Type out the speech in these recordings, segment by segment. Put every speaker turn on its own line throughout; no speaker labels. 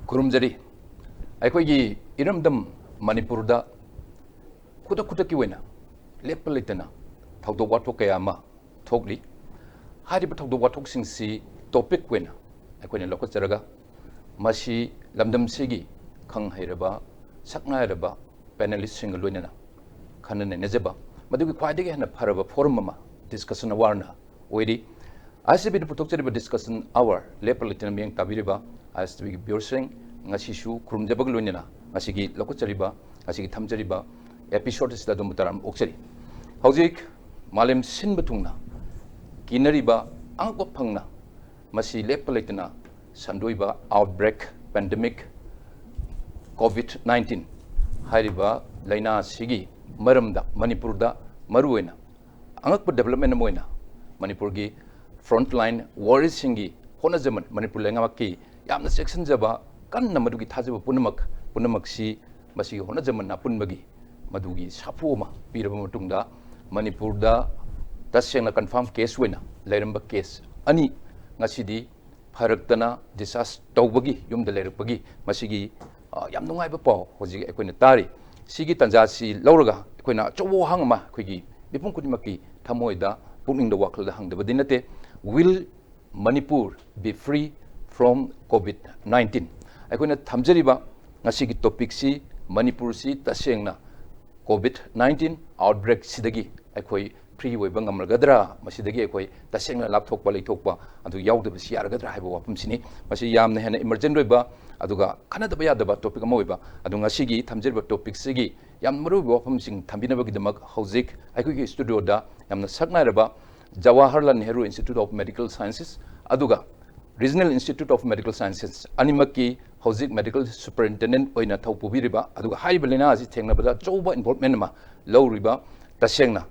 खुरुमजरी अखोगी इरमदम मणिपुरदा खुद की वैना लेप लेतना थौदो वाथोक कया अमा थोकली हारिब थौदो वाथोक सिंगसी टॉपिक वैना अखोइना लौकचरगा मसी लमदम सिगी खंग हैरबा सकनायरबा पैनलिस्ट सिंग लोइना खनने नेजबा मदुगी ख्वाइदगी हना फरबा फोरम अमा डिस्कशन अवारना ओइदी आईसीबी पुथोकचरिबा डिस्कशन आवर लेप लेतना मियंग ताबिरिबा ICB ब्यूरसिंग ngasisu khurumjabag loinena ngasigi lokachariba ngasigi thamjariba episode sida dum taram oksari hojik malem sinba tungna kinariba angko phangna masi lepalaitna sandoiba outbreak pandemic covid-19 hariba laina sigi maramda manipurda maruena angakpa development moina manipurgi frontline warriors singi hona zaman manipur lengamaki yamna section jaba kan namadugi thajaba punamaksi masi hona jamanna punbagi madugi sapoma piraba matungda manipurda tasengna confirm case wena leiramba case ani ngasidi pharaktana disaster tawbagi yumda leirapagi masigi yam nungai ba paw hoji ekoina tari sigi tanja si lauraga ekoina chowo hangma khoigi bipum kudimaki thamoida pungning da wakhlda hangdaba dinate will Manipur be free from covid-19 अखोना थमजरीबा ngasigi topic si Manipur si tasengna covid-19 outbreak sidagi अखोई free ओइबा ngamragadra masidagi अखोई tasengna lapthokpa leithokpa adu yaudaba si yaragadra haiba wapum sini masi yamna hena emergent roiba aduga khanadaba yadaba topic ama oiba adu ngasigi thamjeriba topic sigi yam maru wapum sing thambinabagi damak hojik अखोई studio da yamna saknairaba Jawaharlal Nehru Institute of Medical Sciences aduga Regional Institute of Medical Sciences animaki hojik medical superintendent oina thopubiriba aduga haibalina asi thengnabada choba involvement ma lowriba tasengna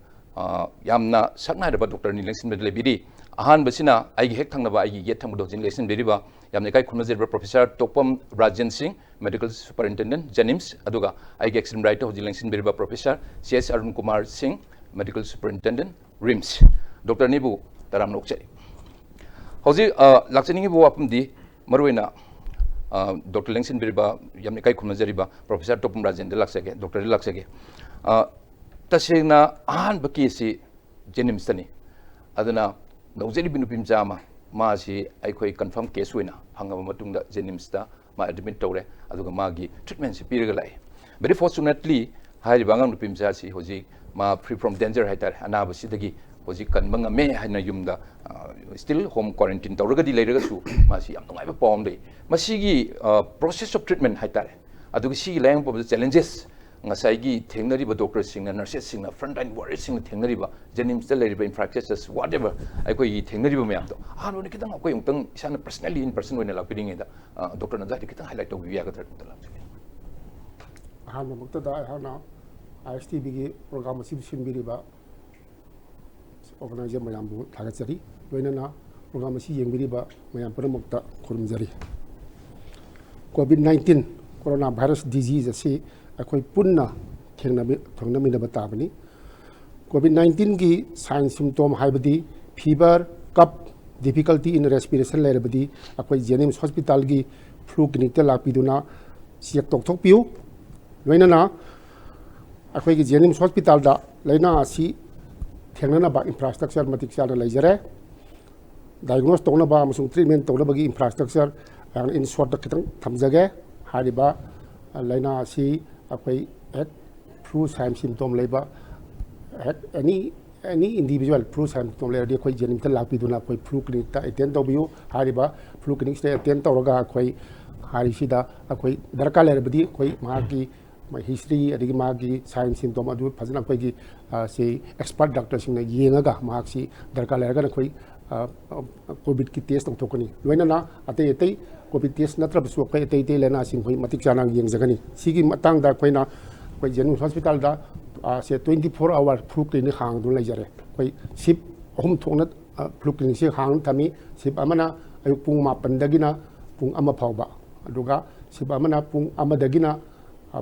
yamna saknairaba Dr. Nilengsin Medlebiri ahan basina aigi hek thangnaba aigi yet thangdo jin lesson beriba yamne kai khunajirba Professor Topam Rajan Singh Medical Superintendent Janims aduga aigi extreme right hojik lengsin beriba Professor CS Arun Kumar Singh Medical Superintendent RIMS Dr. Nibu taram nokchai hojik lakchani bu apumdi maruina Dr. Lengsin beriba yamne kai khunajiriba Professor Topam Rajan de laksage Dr. laksage tasengna ahan bakisi Janims tani aduna nojeri binu pimjama ma si aikoi confirm case wina hangaba matungda Janims ta ma admit tawre aduga magi treatment si piraga lai very fortunately hai bangang pimja si hojik ma free from danger haitar anaba sidagi hojik kan manga me haina yumda still home quarantine tawragadi leiragasu masi yam ngai ba pom dei masigi process of treatment haitare adugi sigi layang po challenges ngasai thengnariba doctor singna nurses singna frontline warriors singna thengnariba Janims ta leiriba infrastructures whatever aikoi thengnariba mayam to hanu ne kitang akoi ungtang isana personally in person wena lapiring eda doctor nazari kitang highlight to biya gadra tala
hanu mukta da hana ISTB gi program si simbiriba organizer mayam bu thagatsari loinana program si yengbiriba mayam paramukta khurumjari covid-19 coronavirus disease asi अखोई पुन्ना थोंगनमिनब ताबनी कोविड-19 की sign symptom हाइबदी fever cough difficulty in respiration लेरबदी अखोई JNIMS hospital की flu clinic ते लापिदुना सियक तोकथोकपियु लोइनना अखोई की जेनिम्स हॉस्पिटल दा लेना आसी थेंगनबा इंफ्रास्ट्रक्चर मतिक चार लेजरे डायग्नोस तोनबा अमसुंग ट्रीटमेंट तोनबगी इंफ्रास्ट्रक्चर इन शॉर्ट खितंग थमजगे हारिबा लेना आसी अखोई एक फ्लू साइन सिम्टोम लेबा any individual flu symptom le khoi jenim ta lapi duna khoi flu clinic ta attend to biu hariba flu clinic ste attend to ga khoi hari sida khoi darka le badi khoi ma gi history adigi ma gi sign symptom adu phajna khoi gi se expert doctor sing na yenga ga ma si darka le ga khoi covid ki test to koni loina na ate covid test natra bu khoi ate lena sing khoi matik chana yeng jagani sigi matang da khoi na khoi jenim hospital da से 24 our flu clinic Hong दु लेजरे कोई SIP अहम थोना flu clinic से Hong थमी SIP अमना अयु पुंग मापन दगिना पुंग अमा फावबा अदुगा SIP अमना पुंग अमा दगिना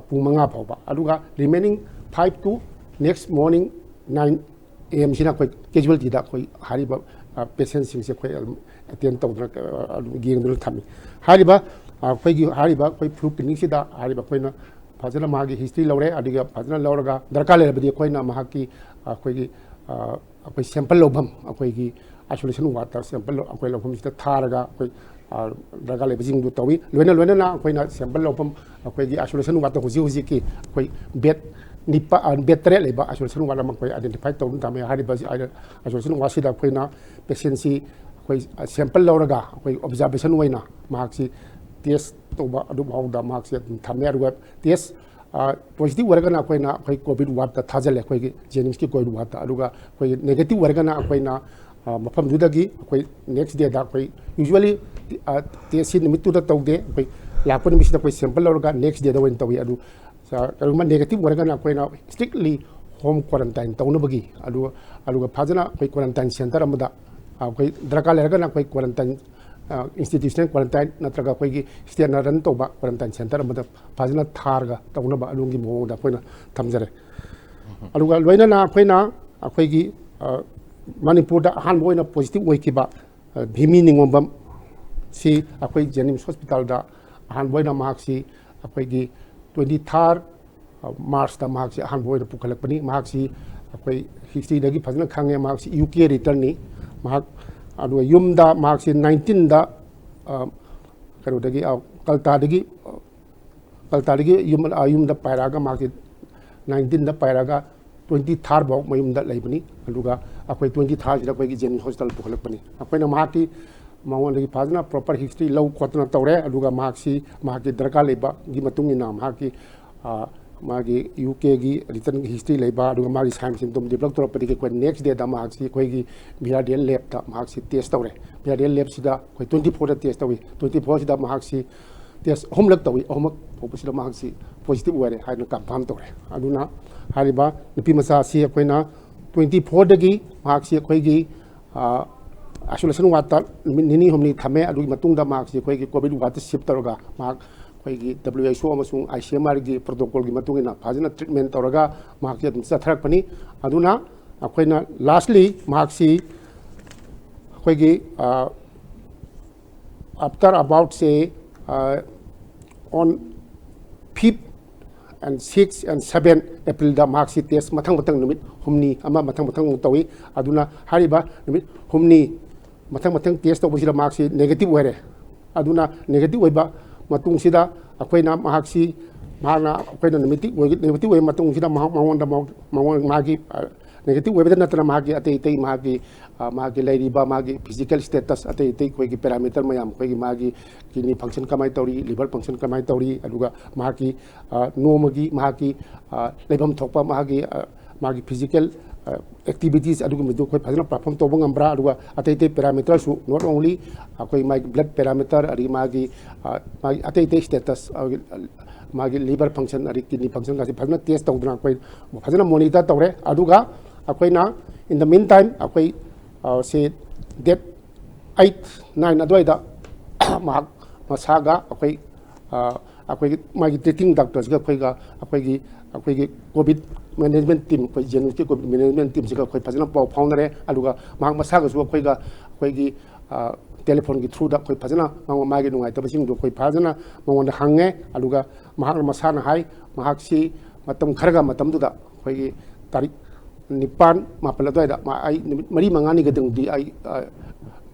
पुंग मंगा फावबा अदुगा remaining 5 to next morning 9 am सिना कोई कैजुअलिटी दा कोई हारिबा पेशेंट सिंग से कोई अटेंड तौदना गिंग दु थमी हारिबा ꯑꯩꯈꯣꯏꯒꯤ ꯍꯥꯏꯔꯤꯕ ꯑꯩꯈꯣꯏ ꯐ꯭ꯂꯨ ꯀ꯭ꯂꯤꯅꯤꯛꯁꯤꯗ ꯍꯥꯏꯔꯤꯕ ꯑꯩꯈꯣꯏꯅ ꯐꯖꯅ ꯃꯥꯒꯤ ꯍꯤꯁꯇ꯭ꯔꯤ ꯂꯧꯔꯦ ꯑꯗꯨꯒ ꯐꯖꯅ ꯂꯧꯔꯒ ꯗꯔꯀꯥꯔ ꯂꯩꯔꯕꯗꯤ ꯑꯩꯈꯣꯏꯅ ꯃꯍꯥꯛꯀꯤ ꯑꯩꯈꯣꯏꯒꯤ ꯑꯩꯈꯣꯏ ꯁꯦꯝꯄꯜ ꯂꯧꯐꯝ ꯑꯩꯈꯣꯏꯒꯤ ꯑꯥꯏꯁꯣꯂꯦꯁꯟ ꯋꯥꯔꯗꯇ ꯁꯦꯝꯄꯜ ꯑꯩꯈꯣꯏ ꯂꯧꯐꯝꯁꯤꯗ ꯊꯥꯔꯒ ꯑꯩꯈꯣꯏ ꯗꯔꯀꯥꯔ ꯂꯩꯕꯁꯤꯡꯗꯨ ꯇꯧꯏ ꯂꯣꯏꯅꯅ ꯑꯩꯈꯣꯏꯅ ꯁꯦꯝꯄꯜ ꯂꯧꯐꯝ ꯑꯩꯈꯣꯏꯒꯤ ꯑꯥꯏꯁꯣꯂꯦꯁꯟ ꯋꯥꯔꯗꯇ ꯍꯧꯖꯤꯛꯀꯤ ꯑꯩꯈꯣꯏ ꯕꯦꯗ ꯕꯦꯗ 3 ꯂꯩꯕ ꯑꯥꯏꯁꯣꯂꯦꯁꯟ ꯋꯥꯔꯗ ꯑꯃ ꯑꯩꯈꯣꯏ ꯑꯥꯏꯗꯦꯟꯇꯤꯐꯥꯏ ꯇꯧꯗꯨꯅ ꯊꯝꯃꯦ ꯍꯥꯏꯔꯤꯕ ꯑꯥꯏꯁꯣꯂꯦꯁꯟ ꯋꯥꯔꯗꯁꯤꯗ ꯑꯩꯈꯣꯏꯅ ꯄꯦꯁꯦꯟꯁꯤ ꯑꯩꯈꯣꯏ ꯁꯦꯝꯄꯜ ꯂꯧꯔꯒ ꯑꯩꯈꯣꯏ ꯑꯣꯕꯖꯥꯔꯕꯦꯁꯟ ꯑꯣꯏꯅ ꯃꯍꯥꯛꯁꯤ ꯇꯦꯁ ꯇꯧꯕ ꯑꯗꯨꯐꯥꯎꯗ ꯃꯍꯥꯛꯁꯤ ꯑꯗꯨꯝ ꯊꯝꯃꯦ ꯑꯗꯨꯒ ꯇꯦꯁ ꯄꯣꯖꯤꯇꯤቭ ꯑꯣꯏꯔꯒꯅ ꯑꯩꯈꯣꯏꯅ ꯑꯩꯈꯣꯏ ꯀꯣꯚꯤꯗ ꯋꯥꯔꯗꯇ ꯊꯥꯖꯜꯂꯦ ꯑꯩꯈꯣꯏꯒꯤ ꯖꯦꯅꯤꯝꯁꯀꯤ ꯀꯣꯚꯤꯗ ꯋꯥꯔꯗꯇ ꯑꯗꯨꯒ ꯑꯩꯈꯣꯏꯒꯤ ꯅꯦꯒꯦꯇꯤቭ ꯑꯣꯏꯔꯒꯅ ꯑꯩꯈꯣꯏꯅ ꯃꯐꯝꯗꯨꯗꯒꯤ ꯑꯩꯈꯣꯏ ꯅꯦꯛꯁ ꯗꯦꯗ ꯑꯩꯈꯣꯏ ꯌꯨꯖ꯭ꯋꯦꯂꯤ ꯇꯦꯁꯁꯤ ꯅꯨꯃꯤꯠꯇꯨꯗ ꯇꯧꯗꯦ ꯑꯩꯈꯣꯏ ꯂꯥꯛꯄ ꯅꯨꯃꯤꯠꯁꯤꯗ ꯑꯩꯈꯣই ꯁꯦꯝꯄꯜ ꯂꯧꯔꯒ ꯅꯦꯛꯁ ꯗꯦꯗ ꯑꯣꯏꯅ ꯇꯧꯏ ꯑꯗꯨ ꯀꯔꯤꯒꯨꯝꯕ ꯅꯦꯒꯦꯇꯤቭ ꯑꯣꯏꯔꯒꯅ ꯑꯩꯈꯣꯏꯅ ꯁ꯭ꯇ꯭ꯔꯤꯛꯂꯤ ꯍꯣꯝ ꯀ꯭ꯋꯥꯔꯟꯇꯥꯏꯟ ꯇꯧꯅꯕꯒꯤ ꯑꯗꯨꯒ ꯐꯖꯅ ꯑꯩꯈꯣꯏ ꯀ꯭ꯋꯥꯔꯟꯇꯥꯏꯟ ꯁꯦꯟꯇꯔ ꯑꯃꯗ ꯑꯩꯈꯣꯏ ꯗꯔꯀꯥꯔ ꯂꯩꯔꯒꯅ ꯑꯩꯈꯣꯏ quarantine institutional quarantine natraga akhoi state run toba quarantine center amada fazna tharga taunaba alungi moda akhoi thamjare aluga loina na akhoi gi manipur da han boina positive oikiba bhimi ningombam si akhoi jenims hospital da han boina mark si akhoi gi 23 march da mark si han boina pukhalakpani mark si akhoi history dagi fazna khange mark si uk return ni mark aduga yumda mark si 19 da kanodagi kaltadagi yumda pairaga mark si 19 da pairaga 23 bau mayumda laibani aduga akhoi 23 sida akhoi gen hospital pukhalakpani akhoi na mark ki mawandagi fazna proper history law khotna tawre aduga mark si mark ki darka leba gi matung ina mark ki magi UK gi return history leba aduga magi science symptom develop tor padi ko next day da mark si koi gi BRDL lab da mark si test tawre BRDL lab sida koi 24 da test tawi 24 sida mark si test homlak tawi homak phobusida mark si positive ware haina confirm tawre aduna hariba nupi masa si koina 24 dagi mark si koi gi isolation wata nini homni thame adugi matungda mark si koi gi covid wata ship tawga mark WHO amasung ICMR gi protocol gi matungina fazina treatment tawraga mark si satharak pani aduna akoina lastly mark si akoigi after about say on 5th and 6th and 7th April da mark si test mathang numit humni ama mathang tawi aduna hariba numit humni mathang test tawbisida mark si negative were aduna negative oiba matung sida akoina mahaksi mana akoina negative way matung sida mawon magi negative way natana magi atei magi lairiba magi physical status atei koi gi parameter mayam koi gi magi kidney function kamai tauri liver function kamai tauri aduga magi nomagi magi lebam thokpa magi physical activities aduga midu koi phajna perform toba ngambra aduga atei parameter su not only akoi my blood parameter ari magi atei status magi liver function ari kidney function ga phajna test tawdna koi phajna monitor tawre aduga akoina in the meantime akoi say date 8 9 adwaida masaga akoi magi treating doctors ga akoi gi covid management team koi gen ki covid management team siga koi phajna pau foundere aluga masaga su koi gi telephone gi through da koi phajna magi nungai tabasing do koi phajna mawon hange aluga masana hai si matam kharga matam du da koi gi tarik nipan mapala doida ai mari mangani gadang di ai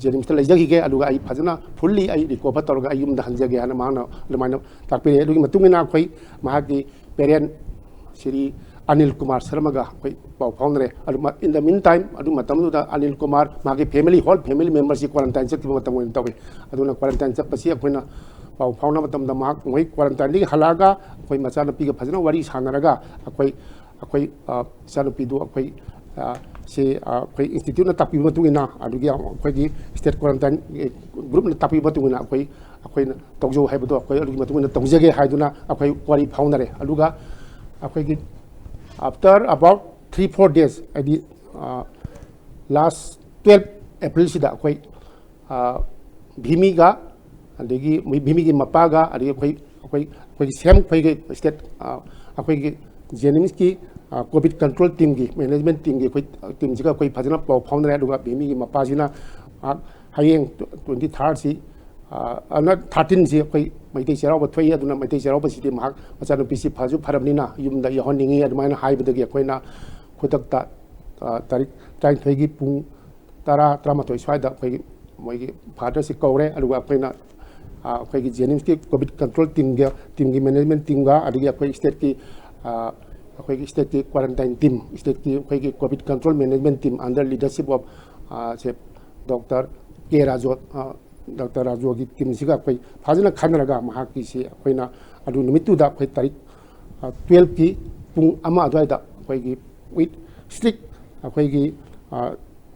jenims ta lejagi ge aluga ai phajna fully ai recover torga ai yum da hanjage ana mana lemana takpire alugi matungina koi mahagi parent Sri Anil Kumar Sharma ga koi pau foundre in the meantime adu matam da Anil Kumar magi whole family members ki quarantine chak matam win tawi aduna quarantine chak pasi akoina pau fauna matam da mak moi quarantine li halaga koi macha na pi ga phajna wari sanaraga akoi sanupi do akoi se akoi institute na tapi matungina adugi akoi gi state quarantine group na tapi matungina akoi na tawjo haibado akoi adugi matungina tawjage haiduna akoi wari foundere aduga akoi gi after about 3-4 days adi last 12 April sida akoi bhimi ga adegi bhimi gi mapaga adi akoi sem koi gi state akoi gi jenims ki covid control team gi management team gi koi team jiga koi phajna pau foundere aduga bhimi gi mapajina hayeng 23 si ana 13 si koi मैते चेराव थोई अदुना मैते Cheraw city महाक मचानुपीसी फाजु फरबनिना युमदा यहनिंगी अदुमाइना हाइबदगी अखोइना खुदकता तारीख 23 की पुंग 13 स्वाइदा अखोइगी मोइगी father से कौरे अदुगा अखोइना अखोइगी जेनिम्स की covid control team की management team गा अदगी अखोइ स्टेट की अखोइगी स्टेट की क्वारंटाइन टीम स्टेट की अखोइगी covid control management team under leadership of से डॉक्टर के राजो डॉक्टर राजो की टीम सिगा अखोइ फाजना खानरगा महाकी से अखोइना अदु निमित्तुदा अखोइ तारीख 12 की पुंग अमा अदवाइदा अखोइगी विथ स्ट्रिक्ट अखोइगी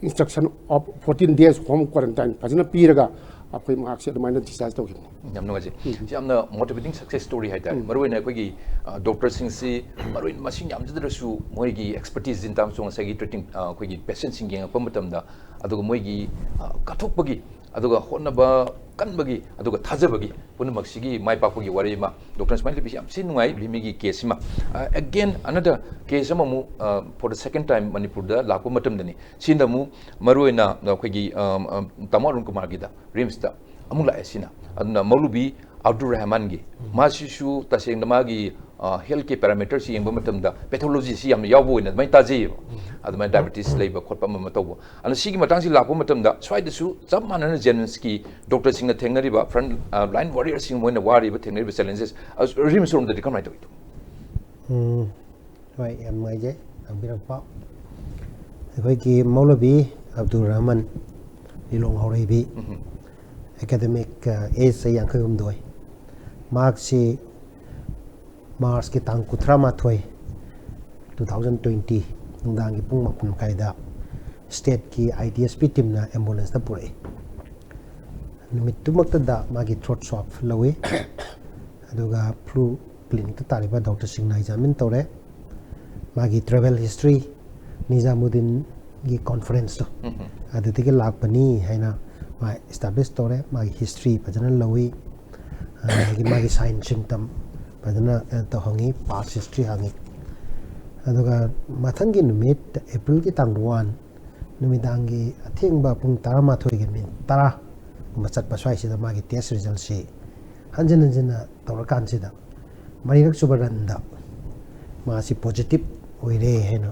instruction of 14 days home quarantine फजना पीरगा अखोइ महाक से अदुमाइना डिस्चार्ज तौगिबनी
यम नोजी यामना मोटिवेटिंग सक्सेस स्टोरी हाइता मरुइना अखोइगी डॉक्टर सिंह सी मरुइन मसिंग यामजदरसु मोइगी एक्सपर्टीज इन टर्म्स ऑफ सेगी ट्रीटिंग अखोइगी पेशेंट सिंग गेंग पमतमदा अदुगा मोइगी कथोकपगी अदुगा होनबा कनबगी अदुगा थाजबगी पुनमक्सिगी माइपाकपगी वारीमा डॉक्टर स्माइल बिस याम सिनुआई लिमिगी केसमा अगेन अनदर केस अममु for the second time Manipur दा लाको मतमदनी सिनदमु मरुइना अखोइगी तमरुन कुमार गिदा रिम्स दा अमुला एसिना अदुना मौलुबी अब्दुल रहमान गी मासिसु तसेंग मागी हेल्थ के पैरामीटर्स यंग मतमदा पैथोलॉजी सी याम यावो इन मै ताजे अदुमा डायबिटीज लेबा खोटपा म तौबो अन सिगी मतंग सि लापो मतमदा स्वाइदसु सब मानन जेनस की डॉक्टर सिंह थेंगनरिबा फ्रंट लाइन वॉरियर सिंह मोइन वारिबा थेंगनरिबा चैलेंजेस रिम्स रोम द कमाइ तौइतो
होय याम माइजे अंबिरपा अखोइ की मौलवी अब्दुल रहमान लिलोंग हौरेबी एकेडमिक एज से यांखगुमदोय मार्क्स से मार्च की तांग कुथरा माथोय 2020 नुंदांग की पुंग मपुन कायदा स्टेट की IDSP टीम ना एम्बुलेंस दा पुरे निमित्तुमक्त दा मागी थ्रोट स्वैप लवे अदुगा फ्लू क्लिनिक तारिबा डॉक्टर सिंह ना एग्जामिन तोरे मागी ट्रैवल हिस्ट्री निजामुद्दीन की कॉन्फ्रेंस तो अदतिके लापनी हैना मा एस्टैब्लिश तोरे मागी हिस्ट्री पजना लवी मागी साइन सिम्टम पजना तो हंगी पास हिस्ट्री हंगी अदुगा मथंगी नुमित अप्रैल की तांग 1 नुमिदांगी अथेंबा पुंग 13 गे मिन 10 मचत पसवाइसिदा मागी टेस्ट रिजल्ट से हंजन हंजन तौरकान सिदा मरिरक सुबरंदा मासी पॉजिटिव ओइरे हेनो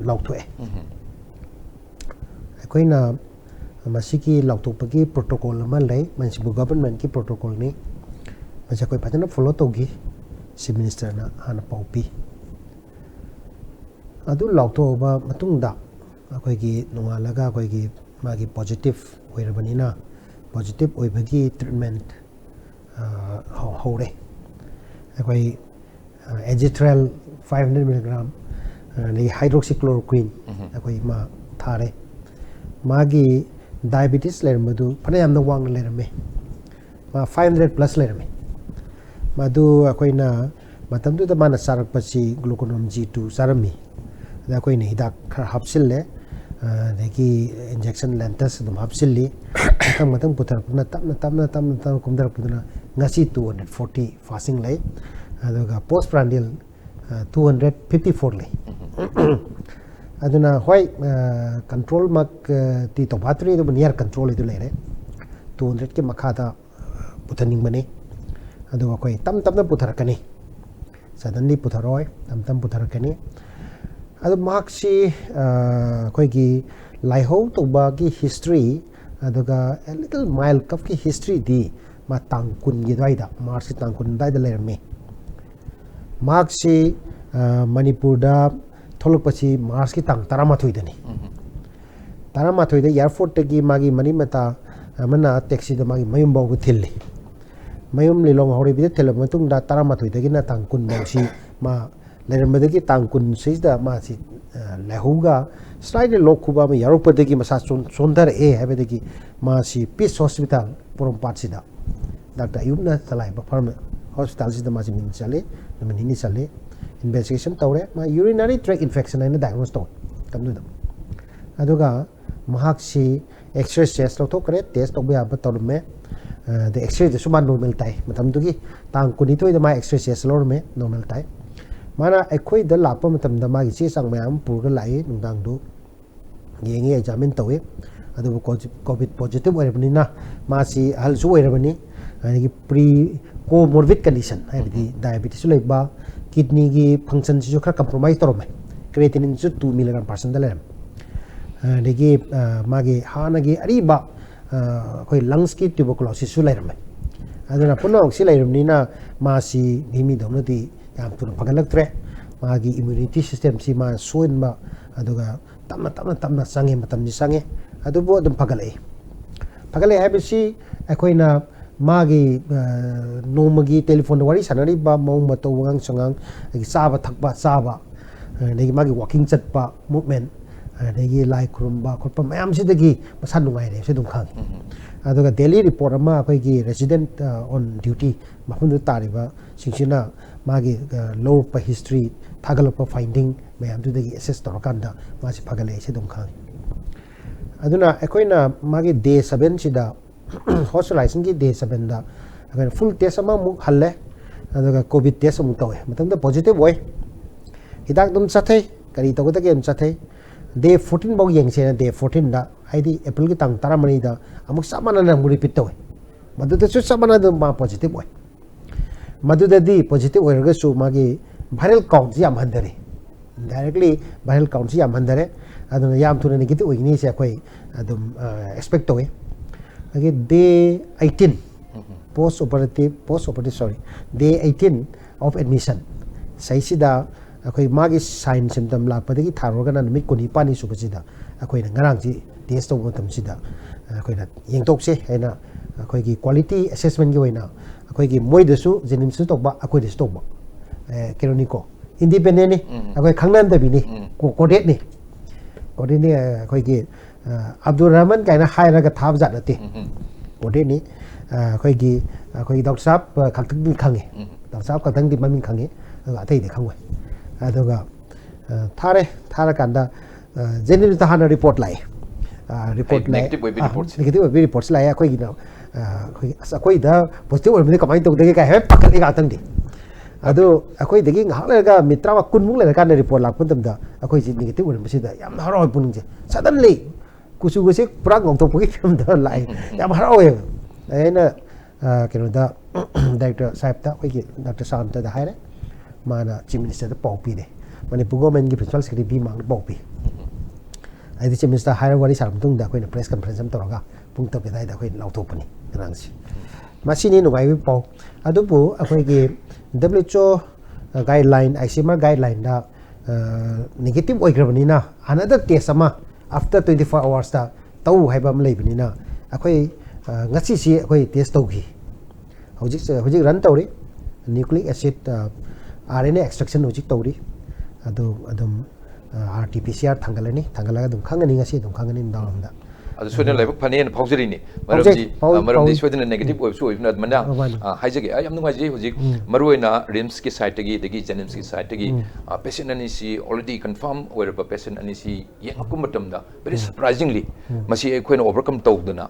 लौथोए अखोइना मसिकी लौथोपगी प्रोटोकॉल अमा लई मनसिबु गवर्नमेंट की प्रोटोकॉल नि मजा कोई फजना फॉलो तोगी चीफ मिनिस्टर ना हाना पाउपी अदु लौथोबा मतुंगदा अखोइगी नोंगालगा अखोइगी मागी पॉजिटिव ओइरबनिना पॉजिटिव ओइबगी ट्रीटमेंट हौरे अखोइ एजिट्रल 500 मिलीग्राम ने हाइड्रोक्सीक्लोरोक्विन अखोइ मा थारे मागी डायबिटीज लेरमदु फने यामना वांग लेरमे मा 500 प्लस लेरमे मदु अखोइना मतमदु द माना सारकपसी ग्लूकोनोम G2 सारमी दा अखोइना हिदाक खर हापसिल्ले देकी इंजेक्शन लेंटस दम हापसिल्ली मतंग पुथरपुना तमना कुमदरपुना ngasi 240 फास्टिंग लै अदुगा पोस्ट प्रांडियल 254 लै अदुना होय कंट्रोल मक ती तो बातरी तो नियर कंट्रोल इदु लेरे 200 के मखादा पुथनिंग बने अदुगा कोई तम तमना पुथरकनी सडनली पुथरोय तम पुथरकनी अदु मार्क्सी कोई की लाइहो तोबा की हिस्ट्री अदुगा ए लिटिल माइल कफ की हिस्ट्री दी मा तांकुन गी दाइदा मार्क्स की तांकुन दाइदा लेरमे मार्क्सी मणिपुर दा थोलपसी मार्च की तांग 13 दनी 13 दा एयरपोर्ट की मागी मनीमता मना टैक्सी दा मागी मयुम बाउ थिल्ले मयुम लिलोंग हौरे बिदे थिल्ले मतुंग दा 13 दगी ना तांग कुन बाउसी मा लेरमदगी तांग कुन सिदा मा सि लेहुगा स्लाइड लोखुबा में यारोपदगी मसा सोंदर ए हैबदगी मा सि पीस हॉस्पिटल पुरम पाटसिदा डॉक्टर अयुबना चलाय फर्म हॉस्पिटल सिदा मा सि मिन चले मिनिनी चले इन्वेस्टिगेशन तौरे मा यूरिनरी ट्रैक इन्फेक्शन है डायग्नोस तौ तमदुदा अदुगा महाक्सी एक्सरे टेस्ट लौथोकरे टेस्ट तौबे अब तौरमे द एक्सरे द सुमा नॉर्मल ताई मतमदुगी तांग कुनिथोय द मा एक्सरे टेस्ट लौरमे नॉर्मल ताई माना अखोय द लाप मतमदा मागी चे सांग मयाम पुरगा लाई नुंदांगदु येंगे एग्जामिन तौए अदुबु कोविड पॉजिटिव ओइरबनिना मासी हलसु ओइरबनी ꯑꯗꯒꯤ ꯄ꯭ꯔꯤ ꯀꯣꯃꯣꯔꯕꯤꯗ ꯀꯟꯗꯤꯁꯟ ꯍꯥꯏꯕꯗꯤ ꯗꯥꯏꯕꯦꯇꯤꯁꯁꯨ ꯂꯩꯕ ꯀꯤꯗꯅꯤꯒꯤ ꯐꯪꯁꯟꯁꯤꯁꯨ ꯈꯔ ꯀꯝꯄ꯭ꯔꯣꯃꯥꯏꯖ ꯇꯧꯔꯝꯃꯦ ꯀ꯭ꯔꯦꯇꯤꯅꯤꯟꯁꯨ 2 mg/% ꯂꯩꯔꯝꯃꯦ ꯑꯗꯒꯤ ꯃꯥꯒꯤ ꯍꯥꯟꯅꯒꯤ ꯑꯔꯤꯕ ꯑꯩꯈꯣꯏ ꯂꯪꯁꯀꯤ ꯇ꯭ꯌꯨꯕꯔꯀꯨꯂꯣꯁꯤꯁꯁꯨ ꯂꯩꯔꯝꯃꯦ ꯑꯗꯨꯅ ꯄꯨꯝꯅꯃꯛꯁꯤ ꯂꯩꯔꯕꯅꯤꯅ ꯃꯥꯁꯤ ꯃꯤꯗꯧꯅꯗꯤ ꯌꯥꯝ ꯊꯨꯅ ꯐꯒꯠꯂꯛꯇ꯭ꯔꯦ ꯃꯥꯒꯤ ꯏꯝꯃ꯭ꯌꯨꯅꯤꯇꯤ ꯁꯤꯁꯇꯦꯝꯁꯤ ꯃꯥ ꯁꯣꯟꯕ ꯑꯗꯨꯒ ꯇꯞꯅ ꯆꯪꯉꯦ ꯃꯇꯝꯗꯤ ꯆꯪꯉꯦ ꯑꯗꯨꯕꯨ ꯑꯗꯨꯝ ꯐꯒꯠꯂꯛꯑꯦ ꯍꯥꯏꯕꯁꯤ ꯑꯩꯈꯣꯏꯅ ꯃꯥꯒꯤ ꯅꯣꯡꯃꯒꯤ ꯇꯦꯂꯤꯐꯣꯟꯗ ꯋꯥꯔꯤ ꯁꯥꯟꯅꯔꯤꯕ ꯃꯑꯣꯡ ꯃꯇꯧ ꯋꯥꯉꯥꯡ ꯁꯉꯥꯡ ꯑꯗꯒꯤ ꯆꯥꯕ ꯊꯛꯄ ꯆꯥꯕ ꯑꯗꯒꯤ ꯃꯥꯒꯤ ꯋꯥꯀꯤꯡ ꯆꯠꯄ ꯃꯨꯞꯃꯦꯟ ꯑꯗꯒꯤ ꯂꯥꯏ ꯈꯨꯔꯨꯝꯕ ꯈꯣꯠꯄ ꯃꯌꯥꯝꯁꯤꯗꯒꯤ ꯃꯁꯥ ꯅꯨꯡꯉꯥꯏꯔꯦ ꯍꯥꯏꯕꯁꯤ ꯑꯗꯨꯝ ꯈꯪꯉꯤ ꯑꯗꯨꯒ ꯗꯦꯂꯤ ꯔꯤꯄꯣꯔꯠ ꯑꯃ ꯑꯩꯈꯣꯏꯒꯤ ꯔꯦꯁꯤꯗꯦꯟꯠ ꯑꯣꯟ ꯗ꯭ꯌꯨꯇꯤ ꯃꯐꯝꯗꯨꯗ ꯇꯥꯔꯤꯕꯁꯤꯡꯁꯤꯅ ꯃꯥꯒꯤ ꯂꯧꯔꯛꯄ ꯍꯤꯁꯇ꯭ꯔꯤ ꯊꯥꯒꯠꯂꯛꯄ ꯐꯥꯏꯟꯗꯤꯡ ꯃꯌꯥꯝꯗꯨꯗꯒꯤ ꯑꯦꯁꯦꯁ ꯇꯧꯔꯀꯥꯟꯗ ꯃꯥꯁꯤ ꯐꯒꯠꯂꯛꯑꯦ ꯍꯥꯏꯕꯁꯤ ꯑꯗꯨꯝ ꯈꯪꯉꯤ ꯑꯗꯨꯅ ꯑꯩꯈꯣꯏꯅ ꯃꯥꯒꯤ ꯗꯦ 7ꯁꯤꯗ ꯍꯣꯁꯄꯤꯇꯥꯂꯥꯏꯖꯦꯁꯟꯒꯤ ꯗꯦ 7ꯗ ꯑꯩꯈꯣꯏꯅ ꯐꯨꯜ ꯇꯦꯁ ꯑꯃꯃꯨꯛ ꯍꯜꯂꯦ ꯑꯗꯨꯒ ꯀꯣꯚꯤꯗ ꯇꯦꯁ ꯑꯃꯨꯛ ꯇꯧꯋꯦ ꯃꯇꯝꯗ ꯄꯣꯖꯤꯇꯤꯚ ꯑꯣꯏ ꯍꯤꯗꯥꯛ ꯑꯗꯨꯝ ꯆꯠꯊꯩ ꯀꯔꯤ ꯇꯧꯒꯗꯒꯦ ꯑꯗꯨꯝ ꯆꯠꯊꯩ ꯗꯦ 14 ꯐꯥꯎ ꯌꯦꯡꯁꯦꯅ ꯗꯦ 14ꯗ ꯍꯥꯏꯗꯤ ꯑꯦꯄ꯭ꯔꯤꯜꯒꯤ ꯇꯥꯡ 12ꯗ ꯑꯃꯨꯛ ꯆꯞ ꯃꯥꯟꯅꯅ ꯑꯃꯨꯛ ꯔꯤꯄꯤꯠ ꯇꯧꯋꯦ ꯃꯗꯨꯗꯁꯨ ꯆꯞ ꯃꯥꯟꯅꯅ ꯃꯥ ꯄꯣꯖꯤꯇꯤꯚ ꯑꯣꯏ ꯃꯗꯨꯗꯗꯤ ꯄꯣꯖꯤꯇꯤꯚ ꯑꯣꯏꯔꯒꯁꯨ ꯃꯥꯒꯤ ꯚꯥꯏꯔꯦꯜ ꯀꯥꯎꯟꯠꯁꯤ ꯌꯥꯝ ꯍꯟꯊꯔꯦ ꯏꯟꯗꯥꯏꯔꯦꯛꯂꯤ ꯚꯥꯏꯔꯦꯜ ꯀꯥꯎꯟꯠꯁꯤ ꯌꯥꯝ ꯍꯟꯊꯔꯦ ꯑꯗꯨꯅ ꯌꯥꯝ ꯊꯨꯅ ꯅꯦꯒꯦꯇꯤꯚ ꯑꯣꯏꯒꯅꯤꯁꯦ ꯑꯩꯈꯣꯏ ꯑꯗꯨꯝ ꯑꯦꯛꯁꯄꯦꯛ ꯇꯧꯋꯤ ꯑꯗꯒꯤ ꯗꯦ 18 post operative sorry day 18 of admission ꯁꯩꯁꯤꯗ ꯑꯩꯈꯣꯏ ꯃꯥꯒꯤ ꯁꯥꯏꯟ ꯁꯤꯝꯇꯝ ꯂꯥꯛꯄꯗꯒꯤ ꯊꯥꯔꯨꯔꯒꯅ ꯅꯨꯃꯤꯠ 19ꯅꯤ ꯁꯨꯕꯁꯤꯗ ꯑꯩꯈꯣꯏꯅ ꯉꯔꯥꯡꯁꯤ ꯇꯦꯁ ꯇꯧꯕ ꯃꯇꯝꯁꯤꯗ ꯑꯩꯈꯣꯏꯅ ꯌꯦꯡꯊꯣꯛꯁꯦ ꯍꯥꯏꯅ ꯑꯩꯈꯣꯏꯒꯤ क्वालिटी ꯑꯦꯁꯦꯁꯃꯦꯟꯒꯤ ꯑꯣꯏꯅ ꯑꯩꯈꯣꯏꯒꯤ ꯃꯣꯏꯗꯁꯨ ꯖꯦꯅꯤꯝꯁꯇꯁꯨ ꯇꯧꯕ ꯑꯩꯈꯣꯏꯗꯁꯨ ꯇꯧꯕ ꯀꯩꯅꯣꯅꯤꯀꯣ ꯏꯟꯗꯤꯄꯦꯟꯗꯦꯟꯅꯤ ꯑꯩꯈꯣꯏ ꯈꯪꯅꯗꯕꯤꯅꯤ ꯀꯣꯔꯗꯦꯠꯅꯤ ꯑꯩꯈꯣꯏꯒꯤ ꯑꯕꯗꯨꯜ ꯔꯍꯃꯟ ꯀꯥꯏꯅ ꯍꯥꯏꯔꯒ ꯊꯥꯕ ꯖꯥꯠ ꯅꯠꯇꯦ ꯀꯣꯔꯗꯦꯠꯅꯤ ꯑꯩꯈꯣꯏꯒꯤ ꯗꯣꯛꯇꯔ ꯁꯥꯍꯕ ꯈꯛꯇꯪꯗꯤ ꯈꯪꯉꯤ ꯗꯣꯛꯇꯔ ꯁꯥꯍꯕ ꯈꯛꯇꯪꯗꯤ ꯃꯃꯤꯡ ꯈꯪꯉꯤ ꯑꯗꯨꯒ ꯑꯇꯩꯗꯤ ꯈꯪꯉꯣꯏ ꯑꯗꯨꯒ ꯊꯥꯔꯀꯥꯟꯗ ꯖꯦꯅꯤꯝꯁꯇ ꯍꯥꯟꯅ ꯔꯤꯄꯣꯔꯠ ꯂꯥꯛꯑꯦ ꯔꯤꯄꯣꯔꯠ ꯅꯦꯒꯦꯇꯤꯚ ꯑꯣꯏꯕ ꯔꯤꯄꯣꯔꯠꯁ ꯂꯥꯛꯑꯦ ꯑꯩꯈꯣꯏꯒꯤꯅ ꯑꯩꯈꯣꯏꯗ ꯄꯣꯖꯤꯇꯤꯚ ꯑꯣꯏꯔꯝꯕꯗꯤ ꯀꯃꯥꯏꯅ ꯇꯧꯗꯒꯦ ꯀꯥꯏ ꯍꯥꯏꯐꯦꯠ ꯄꯥꯈꯠꯂꯤ ꯉꯥꯛꯇꯪꯗꯤ ꯑꯗꯨ ꯑꯩꯈꯣꯏꯗꯒꯤ ꯉꯥꯏꯍꯥꯛ ꯂꯩꯔꯒ ꯃꯤꯅꯤꯠ 30 ꯀꯨꯟꯃꯨꯛ ꯂꯩꯔꯀꯥꯟꯗ ꯔꯤꯄꯣꯔꯠ ꯂꯥꯛꯄ ꯃꯇꯝꯗ ꯑꯩꯈꯣꯏꯁꯤ ꯅꯦꯒꯦꯇꯤꯚ ꯑꯣꯏꯔꯝꯕꯁꯤꯗ ꯌꯥꯝꯅ ꯍꯔꯥꯎꯋꯦ ꯄꯨꯛꯅꯤꯡꯁꯦ ꯁꯗꯟꯂꯤ ꯀꯨꯆꯨꯒꯁꯦ ꯄꯨꯔꯥ ꯉꯧꯊꯣꯛꯄꯒꯤ ꯐꯤꯕꯝꯗ ꯂꯥꯛꯑꯦ ꯌꯥꯝ ꯍꯔꯥꯎꯋꯦꯕ ꯑꯩꯅ ꯀꯩꯅꯣꯗ ꯗꯥꯏꯔꯦꯛꯇꯔ ꯁꯥꯍꯦꯕꯇ ꯑꯩꯈꯣꯏꯒꯤ ꯗꯥꯛꯇꯔ ꯁꯥꯟꯇꯗ ꯍꯥꯏꯔꯦ ꯃꯥꯅ ꯆꯤꯐ ꯃꯤꯅꯤꯁꯇꯔꯗ ꯄꯥꯎ ꯄꯤꯔꯦ ꯃꯅꯤꯄꯨꯔ ꯒꯣꯔꯃꯦꯟꯒꯤ ꯄ꯭ꯔꯤꯟꯁꯤꯄꯥꯜ ꯁꯦꯀ꯭ꯔꯦꯇꯔꯤ ꯚꯤꯃꯥꯡꯗ ꯄꯥꯎ ꯄꯤ ꯍꯥꯏꯗꯤ ꯆꯤꯐ ꯃꯤꯅꯤꯁꯇꯔ ꯍꯥꯏꯔ ꯋꯥꯔꯤ ꯁꯥꯔ ꯃꯇꯨꯡꯗ ꯑꯩꯈꯣꯏꯅ ꯄ꯭ꯔꯦꯁ ꯀꯟꯐꯔꯦꯟꯁ ꯑꯃ ꯇꯧꯔꯒ ꯄꯨꯡ 9 ꯑꯗꯨꯋꯥꯏꯗ ꯑꯩꯈꯣꯏ ꯂꯥꯎꯊꯣꯛꯄꯅꯤ ꯉꯔꯥꯡꯁꯤ ꯃꯁꯤꯅꯤ ꯅꯨꯡꯉꯥꯏꯕ ꯄꯥꯎ ꯑꯗꯨꯕꯨ ꯑꯩꯈꯣꯏꯒꯤ WHO ꯒꯥꯏꯗꯂꯥꯏꯟ ICMR ꯒꯥꯏꯗꯂꯥꯏꯟꯗ ꯅꯦꯒꯦꯇꯤꯚ ꯑꯣꯏꯈ꯭ꯔꯕꯅꯤꯅ ꯑꯅꯗꯔ ꯇꯦꯁ ꯑꯃ ꯑꯥꯐꯇꯔ 24 hours ꯇꯧ ꯍꯥꯏꯕ ꯑꯃ ꯂꯩꯕꯅꯤꯅ ꯑꯩꯈꯣꯏ ꯉꯁꯤꯁꯤ ꯑꯩꯈꯣꯏ ꯇꯦꯁ ꯇꯧꯈꯤ ꯍꯧꯖꯤꯛ ꯔꯟ ꯇꯧꯔꯤ ꯅ꯭ꯌꯨꯀ꯭ꯂꯤꯛ ꯑꯦꯁꯤड RNA ꯑꯦꯛꯁꯇ꯭ꯔꯛꯁꯟ ꯍꯧꯖꯤꯛ ꯇꯧꯔꯤ ꯑꯗꯨ ꯑꯗꯨꯝ RT-PCR ꯊꯥꯡꯒꯠꯂꯒ ꯑꯗꯨꯝ ꯈꯪꯒꯅꯤ ꯉꯁꯤ ꯑꯗꯨꯝ ꯈꯪꯒꯅꯤ ꯅꯨꯡꯗꯥꯡꯋꯥꯏꯔꯝꯗ
ꯑꯗꯨ ꯁꯣꯏꯗꯅ ꯂꯥꯏꯕꯛ ꯐꯅꯦꯅ ꯐꯥꯎꯖꯔꯤꯅꯤ ꯃꯔꯝꯗꯤ ꯁꯣꯏꯗꯅ ꯅꯦꯒꯦꯇꯤꯚ ꯑꯣꯏꯕꯁꯨ ꯑꯣꯏꯕꯅ ꯑꯗꯨꯃꯥꯏꯅ ꯍꯥꯏꯖꯒꯦ ꯑꯩ ꯌꯥꯝ ꯅꯨꯡꯉꯥꯏꯖꯩ ꯍꯧꯖꯤꯛ ꯃꯔꯨꯑꯣꯏꯅ ꯔꯤꯝꯁꯀꯤ ꯁꯥꯏꯠꯇꯒꯤ ꯑꯗꯒꯤ ꯖꯦꯅꯤꯝꯁꯀꯤ ꯁꯥꯏꯠꯇꯒꯤ ꯄꯦꯁꯦꯟ ꯑꯅꯤꯁꯤ ꯑꯣꯜꯔꯦꯗꯤ ꯀꯟꯐꯥꯔꯝ ꯑꯣꯏꯔꯕ ꯄꯦꯁꯦꯟ ꯑꯅꯤꯁꯤ ꯌꯦꯡꯉꯛꯄ ꯃꯇꯝꯗ ꯚꯦꯔꯤ ꯁꯔꯄ꯭ꯔꯥꯏꯖꯤꯡꯂꯤ ꯃꯁꯤ ꯑꯩꯈꯣꯏꯅ ꯑꯣꯚꯔꯀꯝ ꯇꯧꯗꯅ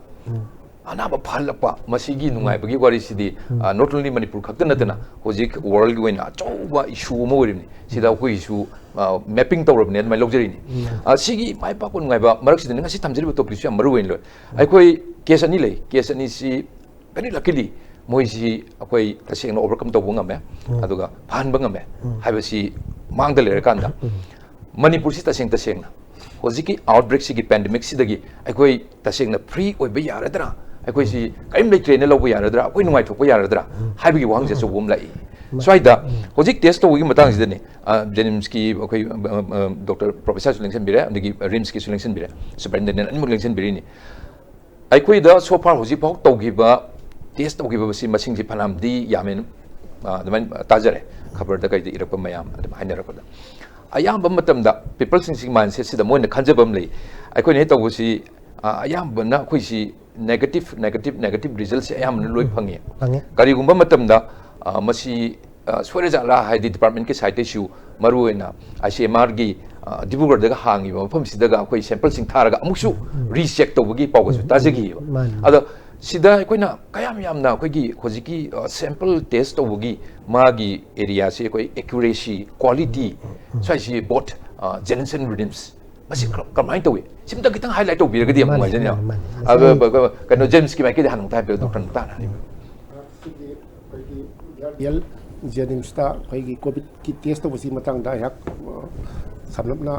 ꯑꯅꯥꯕ ꯐꯍꯜꯂꯛꯄ ꯃꯁꯤꯒꯤ ꯅꯨꯡꯉꯥꯏꯕꯒꯤ ꯋꯥꯔꯤꯁꯤꯗꯤ ꯅꯣꯠ ꯑꯣꯟꯂꯤ ꯃꯅꯤꯄꯨꯔ ꯈꯛꯇ ꯅꯠꯇꯅ ꯍꯧꯖꯤꯛ ꯋꯥꯔꯜꯒꯤ ꯑꯣꯏꯅ ꯑꯆꯧꯕ ꯏꯁꯨ ꯑꯃ ꯑꯣꯏꯔꯤꯕꯅꯤ ꯁꯤꯗ ꯑꯩꯈꯣꯏꯒꯤꯁꯨ ꯃꯦꯞꯄꯤꯡ ꯇꯧꯔꯕꯅꯤ ꯑꯗꯨꯃꯥꯏꯅ ꯂꯧꯖꯔꯤꯅꯤ ꯁꯤꯒꯤ ꯃꯥꯏ ꯄꯥꯛꯄ ꯅꯨꯡꯉꯥꯏꯕ ꯃꯔꯛꯁꯤꯗ ꯉꯁꯤ ꯊꯝꯖꯔꯤꯕ ꯇꯣꯄꯤꯛꯁꯨ ꯌꯥꯝ ꯃꯔꯨ ꯑꯣꯏꯅ ꯂꯣꯏ ꯑꯩꯈꯣꯏ ꯀꯦꯁ ꯑꯅꯤ ꯂꯩ ꯀꯦꯁ ꯑꯅꯤꯁꯤ ꯚꯦꯔꯤ ꯂꯛꯀꯤꯂꯤ ꯃꯣꯏꯁꯤ ꯑꯩꯈꯣꯏ ꯇꯁꯦꯡꯅ ꯑꯣꯚꯔꯀꯝ ꯇꯧꯕ ꯉꯝꯃꯦ ꯑꯗꯨꯒ ꯐꯍꯟꯕ ꯉꯝꯃꯦ ꯍꯥꯏꯕꯁꯤ ꯃꯥꯡꯗ ꯂꯩꯔꯀꯥꯟꯗ ꯃꯅꯤꯄꯨꯔꯁꯤ ꯇꯁꯦꯡꯅ ꯍꯧꯖꯤꯛꯀꯤ ꯑꯥꯎꯠꯕ꯭ꯔꯦꯛꯁꯤꯒꯤ ꯄꯦꯟꯗꯦꯃꯤꯛꯁꯤꯗꯒꯤ ꯑꯩꯈꯣꯏ ꯇꯁꯦꯡꯅ ꯐ꯭ꯔꯤ ꯑꯣꯏꯕ ꯌꯥꯔꯗ꯭ꯔꯥ ꯑꯩꯈꯣꯏꯁꯤ ꯀꯔꯤꯝ ꯂꯩꯇ꯭ꯔꯦꯅ ꯂꯧꯕ ꯌꯥꯔꯗ꯭ꯔꯥ ꯑꯩꯈꯣꯏ ꯅꯨꯡꯉꯥꯏꯊꯣꯛꯄ ꯌꯥꯔꯗ꯭ꯔꯥ ꯍꯥꯏꯕꯒꯤ ꯋꯥꯍꯪꯁꯦ ꯑꯆꯧꯕ ꯑꯃ ꯂꯥꯛꯏ ꯁ꯭ꯋꯥꯏꯗ ꯍꯧꯖꯤꯛ ꯇꯦꯁ ꯇꯧꯕꯒꯤ ꯃꯇꯥꯡꯁꯤꯗꯅꯤ ꯖꯦꯅꯤꯝꯁꯀꯤ ꯑꯩꯈꯣꯏ ꯗꯣꯛꯇꯔ ꯄ꯭ꯔꯣꯐꯦꯁꯔꯁꯨ ꯂꯦꯡꯁꯤꯟꯕꯤꯔꯦ ꯑꯗꯒꯤ ꯔꯤꯝꯁꯀꯤꯁꯨ ꯂꯦꯡꯁꯤꯟꯕꯤꯔꯦ ꯁꯨꯄꯔꯤꯟꯇꯦꯟꯗꯦꯟꯠ ꯑꯅꯤꯃꯛ ꯂꯦꯡꯁꯤꯟꯕꯤꯔꯤꯅꯤ ꯑꯩꯈꯣꯏꯗ ꯁꯣꯐꯥꯔ ꯍꯧꯖꯤꯛꯐꯥꯎ ꯇꯧꯈꯤꯕ ꯇꯦꯁ ꯇꯧꯈꯤꯕꯁꯤ ꯃꯁꯤꯡꯁꯤ ꯐꯅꯌꯥꯝꯗꯤ ꯌꯥꯝꯃꯦꯅ ꯑꯗꯨꯃꯥꯏꯅ ꯇꯥꯖꯔꯦ ꯈꯕꯔꯗ ꯀꯩꯗ ꯏꯔꯛꯄ ꯃꯌꯥꯝ ꯑꯗꯨꯝ ꯍꯥꯏꯅꯔꯛꯄꯗ ꯑꯌꯥꯝꯕ ꯃꯇꯝꯗ ꯄꯤꯄꯜꯁꯤꯡꯁꯤꯒꯤ ꯃꯥꯏꯟꯁꯦꯠꯁꯤꯗ ꯃꯣꯏꯅ ꯈꯟꯖꯕ ꯑꯃ ꯂꯩ ꯑꯩꯈꯣꯏꯅ ꯍꯦꯛ ꯇꯧꯕꯁꯤ ꯑꯌꯥꯝꯕꯅ ꯑꯩꯈꯣꯏꯁꯤ ꯅꯦꯒꯦꯇꯤꯚ ꯔꯤꯖꯜꯠꯁꯦ ꯑꯌꯥꯝꯕꯅ ꯂꯣꯏ ꯐꯪꯉꯦ ꯀꯔꯤꯒꯨꯝꯕ ꯃꯇꯝꯗ ꯃꯁꯤ ꯁꯣꯏꯔꯖꯥꯠꯂꯥ ꯍꯥꯏꯗꯤ ꯗꯤꯄꯥꯔꯠꯃꯦꯟꯠꯀꯤ ꯁꯥꯏꯠꯇꯩꯁꯨ ꯃꯔꯨꯑꯣꯏꯅ ICMRꯒꯤ ꯗꯤꯕ꯭ꯔꯨꯒꯔꯗꯒ ꯍꯥꯡꯉꯤꯕ ꯃꯐꯝꯁꯤꯗꯒ ꯑꯩꯈꯣꯏ ꯁꯦꯝꯄꯜꯁꯤꯡ ꯊꯥꯔꯒ ꯑꯃꯨꯛꯁꯨ ꯔꯤꯆꯦꯛ ꯇꯧꯕꯒꯤ ꯄꯥꯎꯒꯁꯨ ꯇꯥꯖꯈꯤꯑꯕ ꯑꯗꯣ ꯁꯤꯗ ꯑꯩꯈꯣꯏꯅ ꯀꯌꯥꯝ ꯌꯥꯝꯅ ꯑꯩꯈꯣꯏꯒꯤ ꯍꯧꯖꯤꯛꯀꯤ ꯁꯦꯝꯄꯜ ꯇꯦꯁ ꯇꯧꯕꯒꯤ ꯃꯥꯒꯤ ꯑꯦꯔꯤꯌꯥꯁꯤ ꯑꯩꯈꯣꯏ ꯑꯦꯀ꯭ꯌꯨꯔꯦꯁꯤ ꯀ꯭ꯋꯥꯂꯤꯇꯤ ꯁ꯭ꯋꯥꯏꯁꯤ ꯕꯣꯠ ꯖꯦꯅꯤꯝꯁ ꯑꯦꯟ ꯔꯤꯝꯁ ꯃꯁꯤ ꯀꯃꯥꯏꯅ ꯇꯧꯏ ꯁꯤꯝꯇ ꯈꯤꯇꯪ ꯍꯥꯏꯂꯥꯏꯠ ꯇꯧꯕꯤꯔꯒꯗꯤ ꯌꯥꯝ ꯅꯨꯡꯉꯥꯏꯖꯅꯤ ꯀꯩꯅꯣ ꯖꯦꯝꯁꯀꯤ ꯃꯥꯏꯀꯩꯗ ꯍꯥꯟꯅ ꯍꯥꯏꯕꯤꯌꯨ ꯗꯣꯛꯇꯔ ꯇꯥꯅ ꯍꯥꯏꯕꯤꯌꯨ
BRDL Jennings ꯑꯩꯈꯣꯏꯒꯤ ꯀꯣꯚꯤꯗꯀꯤ ꯇꯦꯁ ꯇꯧꯕꯁꯤ ꯃꯇꯥꯡꯗ ꯑꯩꯍꯥꯛ ꯁꯝꯂꯞꯅ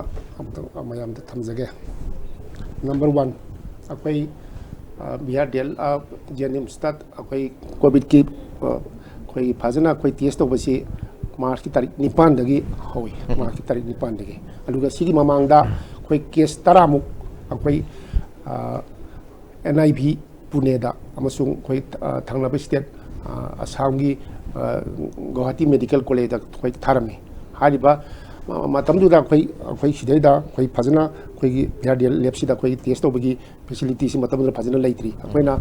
ꯃꯌꯥꯝꯗ ꯊꯝꯖꯒꯦ꯫ ꯅꯝꯕꯔ 1 ꯑꯩꯈꯣꯏ BRDL Jennings ꯑꯩꯈꯣꯏ ꯀꯣꯚꯤꯗꯀꯤ ꯑꯩꯈꯣꯏ ꯐꯖꯅ ꯑꯩꯈꯣꯏ ꯇꯦꯁ ꯇꯧꯕꯁꯤ ꯃꯥꯔꯆꯀꯤ ꯇꯥꯔꯤꯛ 9ꯗꯒꯤ ꯍꯧꯏ꯫ ꯃꯥꯔꯆꯀꯤ ꯇꯥꯔꯤꯛ 9ꯗꯒꯤ ꯑꯗꯨꯒ ꯁꯤꯒꯤ ꯃꯃꯥꯡꯗ ꯑꯩꯈꯣꯏ ꯀꯦꯁ 10ꯃꯨꯛ ꯑꯩꯈꯣꯏ NIV ꯄꯨꯅꯦꯗ ꯑꯃꯁꯨꯡ ꯑꯩꯈꯣꯏ ꯊꯪꯅꯕ ꯁ꯭ꯇꯦꯠ ꯑꯁꯥꯝꯒꯤ ꯒꯨꯋꯥꯍꯥꯇꯤ ꯃꯦꯗꯤꯀꯦꯜ ꯀꯣꯂꯦꯖꯗ ꯑꯩꯈꯣꯏ ꯊꯥꯔꯝꯃꯤ꯫ ꯍꯥꯏꯔꯤꯕ ꯃꯇꯝꯗꯨꯗ ꯑꯩꯈꯣꯏ ꯁꯤꯗꯩꯗ ꯑꯩꯈꯣꯏ ꯐꯖꯅ ꯑꯩꯈꯣꯏꯒꯤ BRDL ꯂꯦꯕꯁꯤꯗ ꯑꯩꯈꯣꯏ ꯇꯦꯁ ꯇꯧꯕꯒꯤ ꯐꯦꯁꯤꯂꯤꯇꯤꯁꯤ ꯃꯇꯝꯗꯨꯗ ꯐꯖꯅ ꯂꯩꯇ꯭ꯔꯤ꯫ ꯑꯩꯈꯣꯏꯅ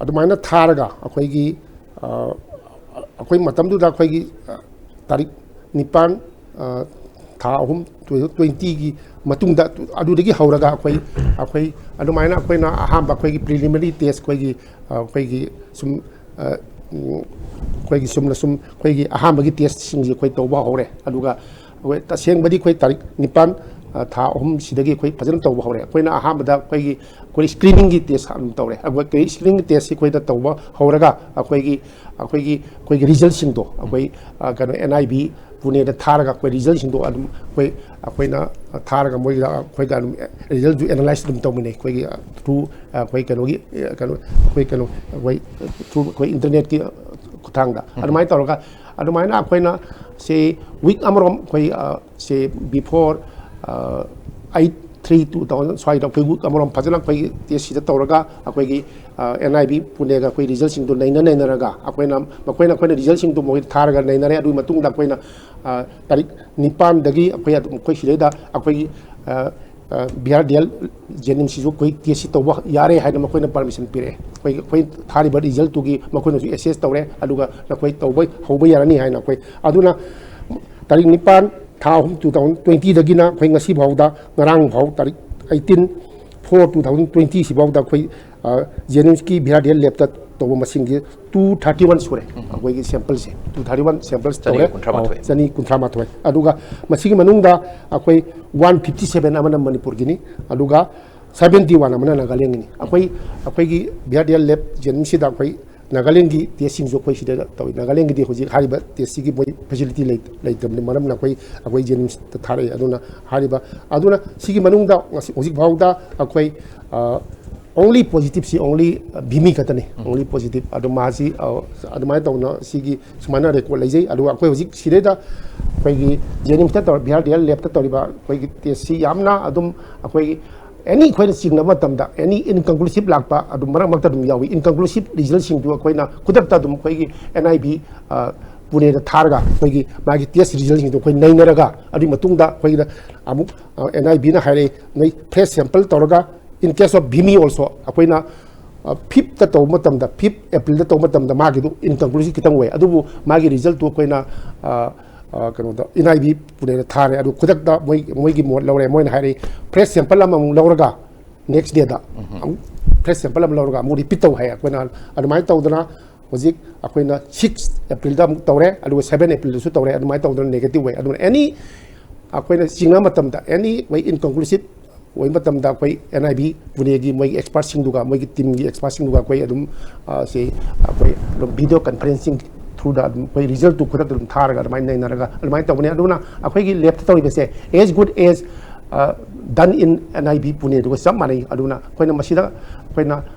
ꯑꯗꯨꯃꯥꯏꯅ ꯊꯥꯔꯒ ꯑꯩꯈꯣꯏꯒꯤ ꯑꯩꯈꯣꯏ ꯃꯇꯝꯗꯨꯗ ꯑꯩꯈꯣꯏꯒꯤ ꯇꯥꯔꯤꯛ 9 ꯊꯥ 3 2020ꯒꯤ ꯃꯇꯨꯡꯗ ꯑꯗꯨꯗꯒꯤ ꯍꯧꯔꯒ ꯑꯩꯈꯣꯏ ꯑꯗꯨꯃꯥꯏꯅ ꯑꯩꯈꯣꯏꯅ ꯑꯍꯥꯟꯕ ꯑꯩꯈꯣꯏꯒꯤ ꯄ꯭ꯔꯤꯂꯤꯃꯤꯅꯔꯤ ꯇꯦꯁ ꯑꯩꯈꯣꯏꯒꯤ ꯁꯨꯝ ꯑꯩꯈꯣꯏꯒꯤ ꯁꯨꯝꯅ ꯁꯨꯝ ꯑꯩꯈꯣꯏꯒꯤ ꯑꯍꯥꯟꯕꯒꯤ ꯇꯦꯁꯁꯤꯡꯁꯤ ꯑꯩꯈꯣꯏ ꯇꯧꯕ ꯍꯧꯔꯦ꯫ ꯑꯗꯨꯒ ꯑꯩꯈꯣꯏ ꯇꯁꯦꯡꯕꯗꯤ ꯑꯩꯈꯣꯏ ꯇꯥꯔꯤꯛ 9 ꯊꯥ 3 ꯁꯤꯗꯒꯤ ꯑꯩꯈꯣꯏ ꯐꯖꯅ ꯇꯧꯕ ꯍꯧꯔꯦ꯫ ꯑꯩꯈꯣꯏꯅ ꯑꯍꯥꯟꯕꯗ ꯑꯩꯈꯣꯏ ꯁ꯭ꯀ꯭ꯔꯤꯅꯤꯡꯒꯤ ꯇꯦꯁ ꯑꯗꯨꯝ ꯇꯧꯔꯦ꯫ ꯑꯩꯈꯣꯏ ꯁ꯭ꯀ꯭ꯔꯤꯅꯤꯡꯒꯤ ꯇꯦꯁꯁꯤ ꯑꯩꯈꯣꯏꯗ ꯇꯧꯕ ꯍꯧꯔꯒ ꯑꯩꯈꯣꯏꯒꯤ ꯔꯤꯖꯜꯠꯁꯤꯡꯗꯣ ꯑꯩꯈꯣꯏ ꯀꯩꯅꯣ NIV ꯄꯨꯅꯦꯗ ꯊꯥꯔꯒ ꯑꯩꯈꯣꯏ ꯔꯤꯖꯜꯠꯁꯤꯡꯗꯣ ꯑꯗꯨꯝ ꯑꯩꯈꯣꯏꯅ ꯊꯥꯔꯒ ꯑꯩꯈꯣꯏꯒ ꯑꯗꯨꯝ ꯔꯤꯖꯜꯠꯇꯨ ꯑꯦꯅꯥꯂꯥꯏꯁ ꯑꯗꯨم ꯇꯧꯃꯤꯟꯅꯩ ꯑꯩꯈꯣꯏꯒꯤ ꯊ꯭ꯔꯨ ꯑꯩꯈꯣꯏ ꯊ꯭ꯔꯨ ꯑꯩꯈꯣꯏ ꯏꯟꯇꯔꯅꯦꯠꯀꯤ ꯈꯨꯠꯊꯥꯡꯗ ꯑꯗꯨꯃꯥꯏꯅ ꯇꯧꯔꯒ ꯑꯗꯨꯃꯥꯏꯅ ꯑꯩꯈꯣꯏꯅ ꯁꯤ ꯋꯤꯛ ꯑꯃꯔꯣꯝ ꯑꯩꯈꯣꯏ ꯁꯤ ꯕꯤꯐꯣꯔ 8/3/2000 ꯁ꯭ꯋꯥꯏꯗ ꯑꯩꯈꯣꯏ ꯋꯤꯛ ꯑꯃꯔꯣꯝ ꯐꯖꯅ ꯑꯩꯈꯣꯏꯒꯤ ꯇꯦꯁꯁꯤꯗ ꯇꯧꯔꯒ ꯑꯩꯈꯣꯏꯒꯤ NIV ꯄꯨꯅꯦꯒ ꯑꯩꯈꯣꯏ ꯔꯤꯖꯜꯠꯁꯤꯡꯗꯣ ꯅꯩꯅꯔꯒ ꯑꯩꯈꯣꯏꯅ ꯔꯤꯖꯜꯠꯁꯤꯡꯗꯣ ꯃꯣꯏꯗ ꯊꯥꯔꯒ ꯅꯩꯅꯔꯦ꯫ ꯑꯗꯨꯒꯤ ꯃꯇꯨꯡꯗ ꯑꯩꯈꯣꯏꯅ ꯇꯥꯔꯤꯛ 9ꯗꯒꯤ ꯑꯩꯈꯣꯏ ꯁꯤꯗꯩꯗ ꯑꯩꯈꯣꯏꯒꯤ BRDL Jenningsꯁꯤꯁꯨ ꯑꯩꯈꯣই ꯇꯦꯁꯁꯤ ꯇꯧꯕ ꯌꯥꯔꯦ ꯍꯥꯏꯅ ꯃꯈꯣꯏꯅ ꯄꯔꯃꯤꯁꯟ ꯄꯤꯔꯛꯑꯦ꯫ ꯑꯩꯈꯣꯏ ꯊꯥꯔꯤꯕ ꯔꯤꯖꯜꯠꯇꯨꯒꯤ ꯃꯈꯣꯏꯅꯁꯨ ꯑꯦꯁꯦꯁ ꯇꯧꯔꯦ ꯑꯗꯨꯒ ꯅꯈꯣꯏ ꯇꯧꯕ ꯍꯧꯕ ꯌꯥꯔꯅꯤ ꯍꯥꯏꯅ ꯑꯩꯈꯣꯏ ꯑꯗꯨꯅ ꯇꯥꯔꯤꯛ 9 ꯊꯥ 3 2020ꯗꯒꯤꯅ ꯑꯩꯈꯣꯏ ꯉꯁꯤ ꯐꯥꯎꯗ ꯉꯔꯥꯡ ꯐꯥꯎ ꯇꯥꯔꯤꯛ 18/4/2020 ꯁꯤꯐꯥꯎꯗ ꯑꯩꯈꯣꯏ Jenningsꯀꯤ BRDL ꯂꯦꯕꯇ ꯇꯧꯕ ꯃꯁꯤꯡꯁꯤ 231 ꯁꯨꯔꯦ꯫ ꯑꯩꯈꯣꯏꯒꯤ ꯁꯦꯝꯄꯜꯁꯦ 231 ꯁꯦꯝꯄꯜꯁ ꯇꯧꯔꯦ 219 ꯑꯗꯨꯒ ꯃꯁꯤꯒꯤ ꯃꯅꯨꯡꯗ ꯑꯩꯈꯣꯏ 157 ꯑꯃꯅ ꯃꯅꯤꯄꯨꯔꯒꯤꯅꯤ ꯑꯗꯨꯒ 71 ꯑꯃꯅ ꯅꯥꯒꯥꯂꯦꯟꯒꯤꯅꯤ꯫ ꯑꯩꯈꯣꯏꯒꯤ BRDL ꯂꯦꯕ Jenningsꯁꯤꯗ ꯑꯩꯈꯣꯏ ꯅꯥꯒꯥꯂꯦꯟꯒꯤ ꯇꯦꯁꯁꯤꯡꯁꯨ ꯑꯩꯈꯣꯏ ꯁꯤꯗ ꯇꯧꯏ꯫ ꯅꯥꯒꯥꯂꯦꯟꯒꯤꯗꯤ ꯍꯧꯖꯤꯛ ꯍꯥꯏꯔꯤꯕ ꯇꯦꯁꯁꯤꯒꯤ ꯃꯣꯏ ꯐꯦꯁꯤꯂꯤꯇꯤ ꯂꯩꯇꯕꯅꯤ ꯃꯔꯝꯅ ꯑꯩꯈꯣꯏ Jenningsꯇ ꯊꯥꯔꯛꯏ꯫ ꯑꯗꯨꯅ ꯁꯤꯒꯤ ꯃꯅꯨꯡꯗ ꯍꯧꯖꯤꯛ ꯐꯥꯎꯗ ꯑꯩꯈꯣꯏ only positive only Bhimi katani only positive adu masi adumai tawna sigi sumana record leijai adu akoi hojik sideda akoigi Jennings ta BRDL lab ta toriba akoigi test si yamna adum akoigi any khoina singna matamda any inconclusive lakpa adu marak makta dum yawi inconclusive result sing du akoina kudakta dum akoigi NIV Pune da tharga akoigi magi test result sing du akoi nainaraga adu matungda akoigi amuk NIV na haire nei fresh sample tawraga in case of Bhimi also akoina 5th ta taw matamda 5th April ta taw matamda magi du inconclusive kitang way adubu magi result tu akoina kano da NIV Pune da thare adu kudak da moi gi mod lawre moi na haire fresh sample am lawraga next day da fresh sample am lawraga mu repeat taw hay akoina adumai tawdana hojik akoina 6 April da tawre adu 7 April su tawre adumai tawdana negative way adu any akoina singna matamda any way inconclusive वही मतलब दा कोई NIV Pune की मोई expert Singh दुगा मोई की team की एक्सपर्ट सिंह दुगा कोई अदुम से कोई वीडियो कॉन्फ्रेंसिंग थ्रू दा कोई रिजल्ट तो खुद अदुम थार गा माइन नहीं नरगा माइन तबने अदुना अखोई की लेफ्ट तौरी बसे as good as done in NIV Pune दुगा सब माने अदुना Koyna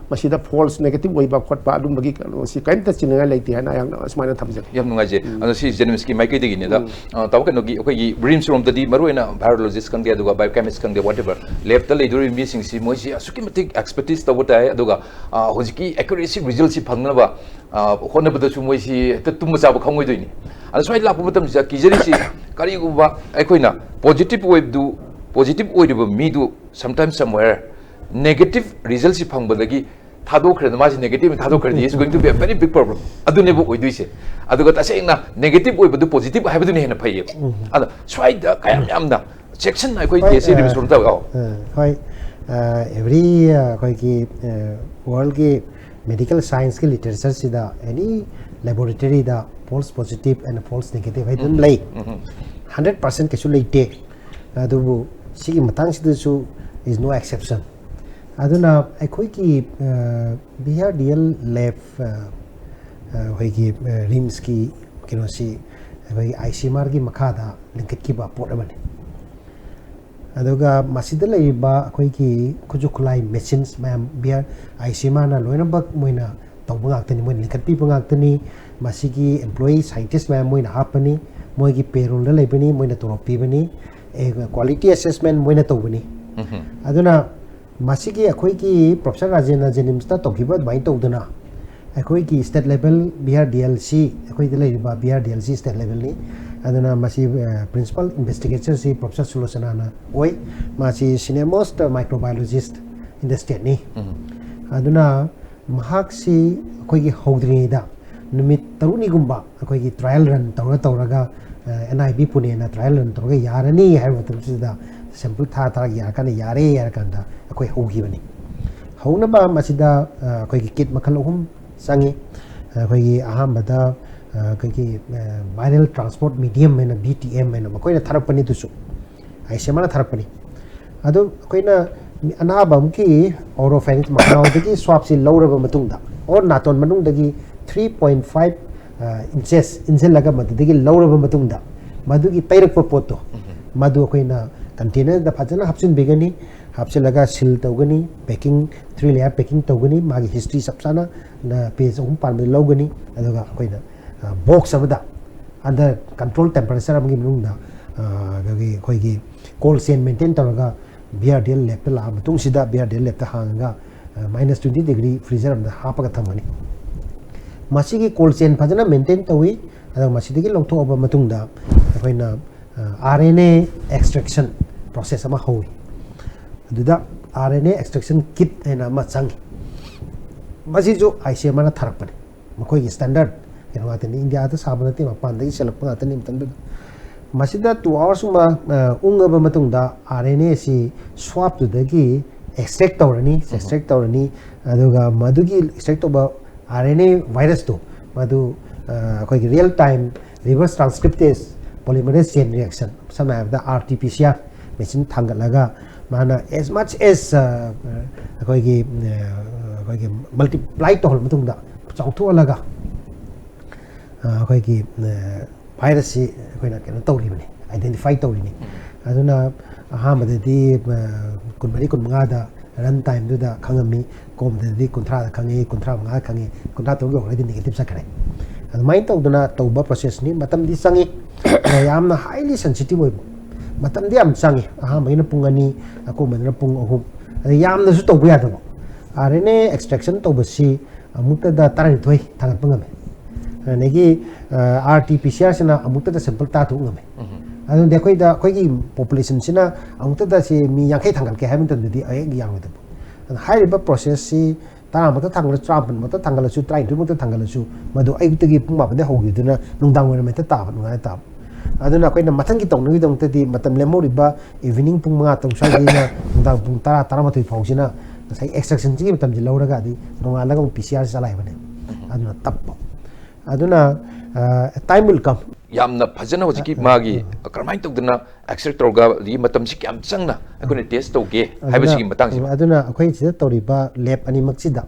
मसीदा false negative way ba khot ba adum bagi si kain ta chinga leiti hana yang asmana thamjak
yam nungai je ano si Jennings ki maikai degi ne da taw ka no gi akoi gi RIMS rom tadi maruena virologist kan dia aduga biochemist kan dia whatever lab ta leiduri mi sing si moi si asuki matik expertise ta bota hai aduga hojiki accuracy result si phangna ba hona bada su moi si ta tum sa ba khongoi doini ano swai la pu matam si kijeri si kari gu ba akoina positive wave du positive oiriba mi du sometimes somewhere negative results si phangbadagi thadokhrena masi negative thadokhredi is going to be a very big problem adune bu oiduise aduga tasengna negative oibadu positive haibadu ne hena phaiye ada swaida kayam yamna section akoi tese revision ta
hoi every koi ki world ki medical science ki literature sida any laboratory da false positive and false negative hai dum lay 100% kesu leite adubu sigi matang sidu is no exception aduna akhoi ki BRDL lab ꯑꯩꯈꯣꯏꯒꯤ ꯔꯤꯝꯁꯀꯤ ꯀꯩꯅꯣꯁꯤ ꯑꯩꯈꯣꯏꯒꯤ ICMR ꯒꯤ ꯃꯈꯥꯗ ꯂꯤꯡꯈꯠꯈꯤꯕ ꯄꯣꯠ ꯑꯃꯅꯤ ꯑꯗꯨꯒ ꯃꯁꯤꯗ ꯂꯩꯔꯤꯕ ꯑꯩꯈꯣꯏꯒꯤ ꯈꯨꯠꯁꯨ ꯈꯨꯠꯂꯥꯏ ꯃꯦꯆꯤꯟꯁ ꯃꯌꯥꯝ ICMR ꯅ ꯂꯣꯏꯅꯃꯛ ꯃꯣꯏꯅ ꯇꯧꯕ ꯉꯥꯛꯇꯅꯤ ꯃꯣꯏꯅ ꯂꯤꯡꯈꯠꯄꯤꯕ ꯉꯥꯛꯇꯅꯤ ꯃꯁꯤꯒꯤ ꯏꯝꯄ꯭ꯂꯣꯌꯤ ꯁꯥꯏꯟꯇꯤꯁ ꯃꯌꯥꯝ ꯃꯣꯏꯅ ꯍꯥꯞꯄꯅꯤ ꯃꯣꯏꯒꯤ ꯄꯦꯔꯣꯜꯗ ꯂꯩꯕꯅꯤ ꯃꯣꯏꯅ ꯇꯣꯂꯣꯞ ꯄꯤꯕꯅꯤ ꯀ꯭ꯋꯥꯂꯤꯇꯤ ꯑꯦꯁꯦꯁꯃꯦꯟ ꯃꯣꯏꯅ ꯇꯧꯕꯅꯤ ꯑꯗꯨꯅ ꯃꯁꯤꯒꯤ ꯑꯩꯈꯣꯏꯒꯤ ꯄ꯭ꯔꯣꯐꯦꯁꯔ ꯔꯥꯖꯦꯟꯗ꯭ꯔ ꯖꯦꯅꯤꯝꯁꯇ ꯇꯧꯈꯤꯕ ꯑꯗꯨꯃꯥꯏꯅ ꯇꯧꯗꯅ ꯑꯩꯈꯣꯏꯒꯤ ꯁ꯭ꯇꯦꯠ ꯂꯦꯚꯦꯜ BRDLC ꯑꯩꯈꯣꯏꯗ ꯂꯩꯔꯤꯕ BRDLC ꯁ꯭ꯇꯦꯠ ꯂꯦꯚꯦꯜꯅꯤ aduna masi principal investigator si Professor Sulosanana oi masi senior most microbiologist in the state ni aduna mahak si akoi gi hodri da numit taruni gumba akoi gi trial run tawraga NIB Pune na trial run tawraga yarani haiba tumsida sample tha ya kana yare yar kanda akoi hogi bani hauna ba masida akoi gi kit makhal hum sangi akoi gi ahambada kaki viral transport medium mena BTM mena makoina tharapani tusu ICMR tharapani ado koina anaba mki oropharynx maknaw dagi swab si lawraba matungda or naton manung dagi 3.5 inches injelaga madagi lawraba matungda madugi tairakpa poto madu koina container da phajana hapsin begani hapsilaga seal tawgani packing 3 layer packing tawgani magi history sapsana na page um palme lawgani adoga koina box abada under control temperature amgi munungda gagi khoigi cold chain maintain taraga BRDL lab la matung sida BRDL lab ta hanga -20 degree freezer amda hapaga thamani masigi cold chain phajana maintain tawi ada masidigi longtho aba matungda khoina RNA extraction process ama howi aduda RNA extraction kit ena ma changi masi jo ICMR na tharakpani makoi gi standard Kenapa India itu sahabat nanti mapan lagi selap pengatan ni betul betul. Masih dah 2 hours cuma unga bermatung dah RNA si swab tu lagi extract tahu ni aduga madu ki extract tahu RNA virus tu madu kau real time reverse transcriptase polymerase chain reaction sama ada RT-PCR machine tanggal laga mana as much as kau multiply tu hal matung dah contoh laga ꯑꯩꯈꯣꯏꯒꯤ ꯚꯥꯏꯔꯁꯁꯤ ꯑꯩꯈꯣꯏꯅ ꯀꯩꯅꯣ ꯇꯧꯔꯤꯕꯅꯤ identify ꯇꯧꯔꯤꯅꯤ ꯑꯗꯨꯅ ꯑꯍꯥꯟꯕꯗꯗꯤ 24-25ꯗ run ꯇꯥꯏꯝꯗꯨꯗ ꯈꯪꯉꯝꯃꯤ ꯀꯣꯝꯕꯗꯗꯤ 30ꯗ ꯈꯪꯉꯤ 35ꯗ ꯈꯪꯉꯤ 33 ꯌꯧꯔꯒꯗꯤ negative ꯆꯠꯈ꯭ꯔꯦ ꯑꯗꯨꯃꯥꯏꯅ ꯇꯧꯗꯅ ꯇꯧꯕ ꯄ꯭ꯔꯣꯁꯦꯁꯅꯤ ꯃꯇꯝꯗꯤ ꯆꯪꯉꯤ ꯌꯥꯝꯅ ꯍꯥꯏꯂꯤ ꯁꯦꯟꯁꯤꯇꯤꯚ ꯑꯣꯏꯕ ꯃꯇꯝꯗꯤ ꯌꯥꯝ ꯆꯪꯉꯤ ꯑꯍꯥꯟꯕꯒꯤꯅ ꯄꯨꯡ 2 ꯑꯀꯣꯟꯕꯗꯅ ꯄꯨꯡ 3 ꯑꯗ ꯌꯥꯝꯅꯁꯨ ꯇꯧꯕ ꯌꯥꯗꯕ RNA extraction ꯇꯧꯕꯁꯤ ꯑꯃꯨꯛꯇꯗ 12 ꯊꯥꯡꯒꯠꯄ ꯉꯝꯃꯤ negi RT-PCR sina amukta da sample ta thu ngame adu dekhoi da khoi gi population sina amukta da si mi yang khai thangal ke hamilton di ai gi yang da an high river process si ta amukta thangal trapan mata thangal su try to mukta thangal su madu ai ta gi pung ma ba de hogi duna nungdang wer meta ta ngai ta aduna khoi na mathang gi tong ngi dong ta di matam lemori ba evening pung ma tong sa gi na nungdang pung 10-13 phau sina sai extraction ji matam ji lawraga di nonga laga PCR sa lai bane aduna tappa aduna time will come
yamna phajana hojiki magi karmai tawdana extract tawga li matam si kyam changna akone test tawge haibasi matang si
aduna akhoi sida tawriba lab ani maksida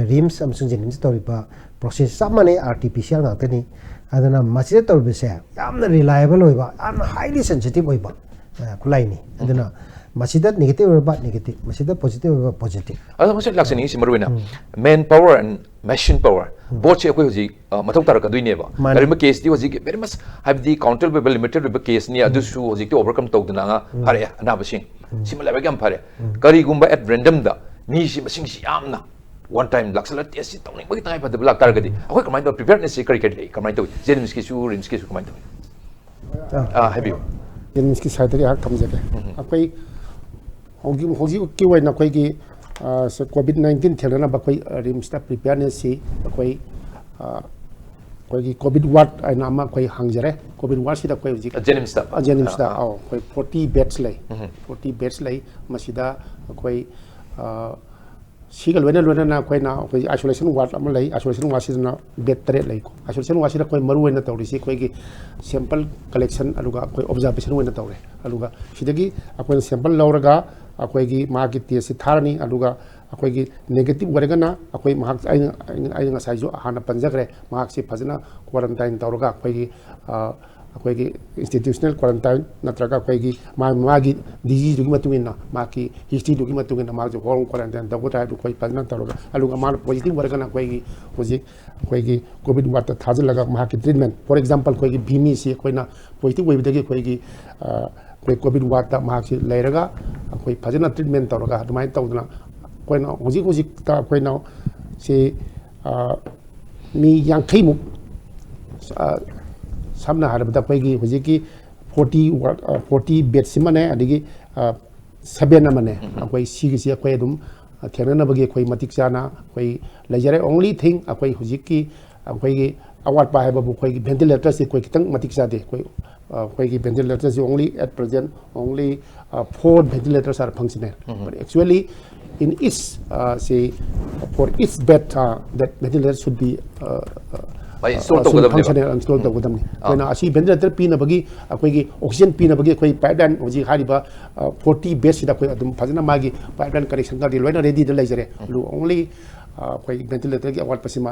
RIMS amsung Jennings tawriba process samane RT-PCR ngakani aduna masida tawbese yamna reliable oiba and highly sensitive oiba kulaini aduna masida negative oiba negative masida positive oiba positive
adu masih laksani si marwena man power and machine power both se koi hoji mathau tar ka duine ba very much case di hoji very much have the countable limited with case ni adu su hoji to overcome tawdana nga phare ana basing simala ba gam phare kari gumba at random da mi si basing si amna one time laksala test si tawni ba tai pa de blak tar gadi akoi kamai to preparedness se kari kari kamai to Jennings ki su RIMS ki su kamai to have you
Jennings ki side ri hak thamjake akoi hogi ki wai na koi ki so COVID-19 thelana ba koi RIMS ta preparedness si koi koi ki COVID ward ai na ma koi hangjare COVID ward si da koi ji
Jennings
da koi 40 beds lai 40 beds lai masida koi sigal wena lona na koi na koi isolation ward am lai isolation ward si na bed 3 lai ko isolation ward si da koi maru wena tawri si koi ki sample collection aluga koi observation wena tawre aluga sidagi akoi sample lauraga akoi gi ma ki test si tharani aluga ꯑꯩꯈꯣꯏꯒꯤ negative ꯑꯣꯏꯔꯒꯅ ꯑꯩꯈꯣꯏ ꯃꯍꯥꯛ ꯑꯩꯅ ꯉꯁꯥꯏꯁꯨ ꯍꯥꯟꯅ ꯄꯟꯖꯈ꯭ꯔꯦ ꯃꯍꯥꯛꯁꯤ ꯐꯖꯅ quarantine ꯇꯧꯔꯒ ꯑꯩꯈꯣꯏꯒꯤ ꯏꯟꯁꯇꯤꯇ꯭ꯌꯨꯁꯅꯦꯜ ꯀ꯭ꯋꯥꯔꯟꯇꯥꯏꯟ ꯅꯠꯇ꯭ꯔꯒ ꯑꯩꯈꯣꯏꯒꯤ ꯃꯥꯒꯤ ꯗꯤꯖꯤꯖꯗꯨꯒꯤ ꯃꯇꯨꯡ ꯏꯟꯅ ꯃꯥꯒꯤ ꯍꯤꯁꯇ꯭ꯔꯤꯗꯨꯒꯤ ꯃꯇꯨꯡ ꯏꯟꯅ ꯃꯥꯁꯨ ꯍꯣꯝ ꯀ꯭ꯋꯥꯔꯟꯇꯥꯏꯟ ꯇꯧꯒꯗ꯭ꯔꯥ ꯍꯥꯏꯕꯗꯨ ꯑꯩꯈꯣꯏ ꯐꯖꯅ ꯇꯧꯔꯒ ꯑꯗꯨꯒ ꯃꯥꯅ ꯄꯣꯖꯤꯇꯤꯚ ꯑꯣꯏꯔꯒꯅ ꯑꯩꯈꯣꯏꯒꯤ ꯍꯧꯖꯤꯛ ꯑꯩꯈꯣꯏꯒꯤ ꯀꯣꯚꯤꯗ ꯋꯥꯔꯗꯇ ꯊꯥꯖꯤꯜꯂꯒ ꯃꯍꯥꯛꯀꯤ ꯇ꯭ꯔꯤꯠꯃꯦꯟ ꯐꯣꯔ ꯑꯦꯛꯖꯥꯝꯄꯜ ꯑꯩꯈꯣꯏꯒꯤ ꯚꯤꯃꯤꯁꯤ ꯑꯩꯈꯣꯏꯅ ꯄꯣꯖꯤꯇꯤꯚ ꯑꯣꯏꯕꯗꯒꯤ ꯑꯩꯈꯣꯏꯒꯤ ꯑꯩꯈꯣꯏ ꯀꯣꯚꯤꯗ ꯋꯥꯔꯗꯇ ꯃꯍꯥꯛꯁꯤ ꯂꯩꯔꯒ ꯑꯩꯈꯣꯏ ꯐꯖꯅ ꯇ꯭ꯔꯤꯠꯃꯦꯟ ꯇꯧꯔꯒ ꯑꯗꯨꯃꯥꯏꯅ ꯇꯧꯗꯅ ꯑꯩꯈꯣꯏꯅ ꯍꯧꯖꯤꯛꯇ ꯑꯩꯈꯣꯏꯅ ꯁꯤ ꯃꯤ 50ꯃꯨꯛ samna harabda akhoi hojiki 40 beds simane adigi 7 amane akhoi sigi si akhoi adum thena bagi akhoi matik chana akhoi lejare only thing akhoi hojiki akhoi gi award pa haba bu akhoi gi ventilator si akhoi kitang matik chade akhoi gi ventilator si only at present only 4 ventilators are functional but actually in each say for each bed that ventilator should be
install
functional install tawgadamni koina asi ventilator pina bagi akoi gi oxygen pina bagi akoi pipeline hoji hariba 40 beds da koi adum fazana magi pipeline connection ka loina ready da laijare lu only koi ventilator gi award pasima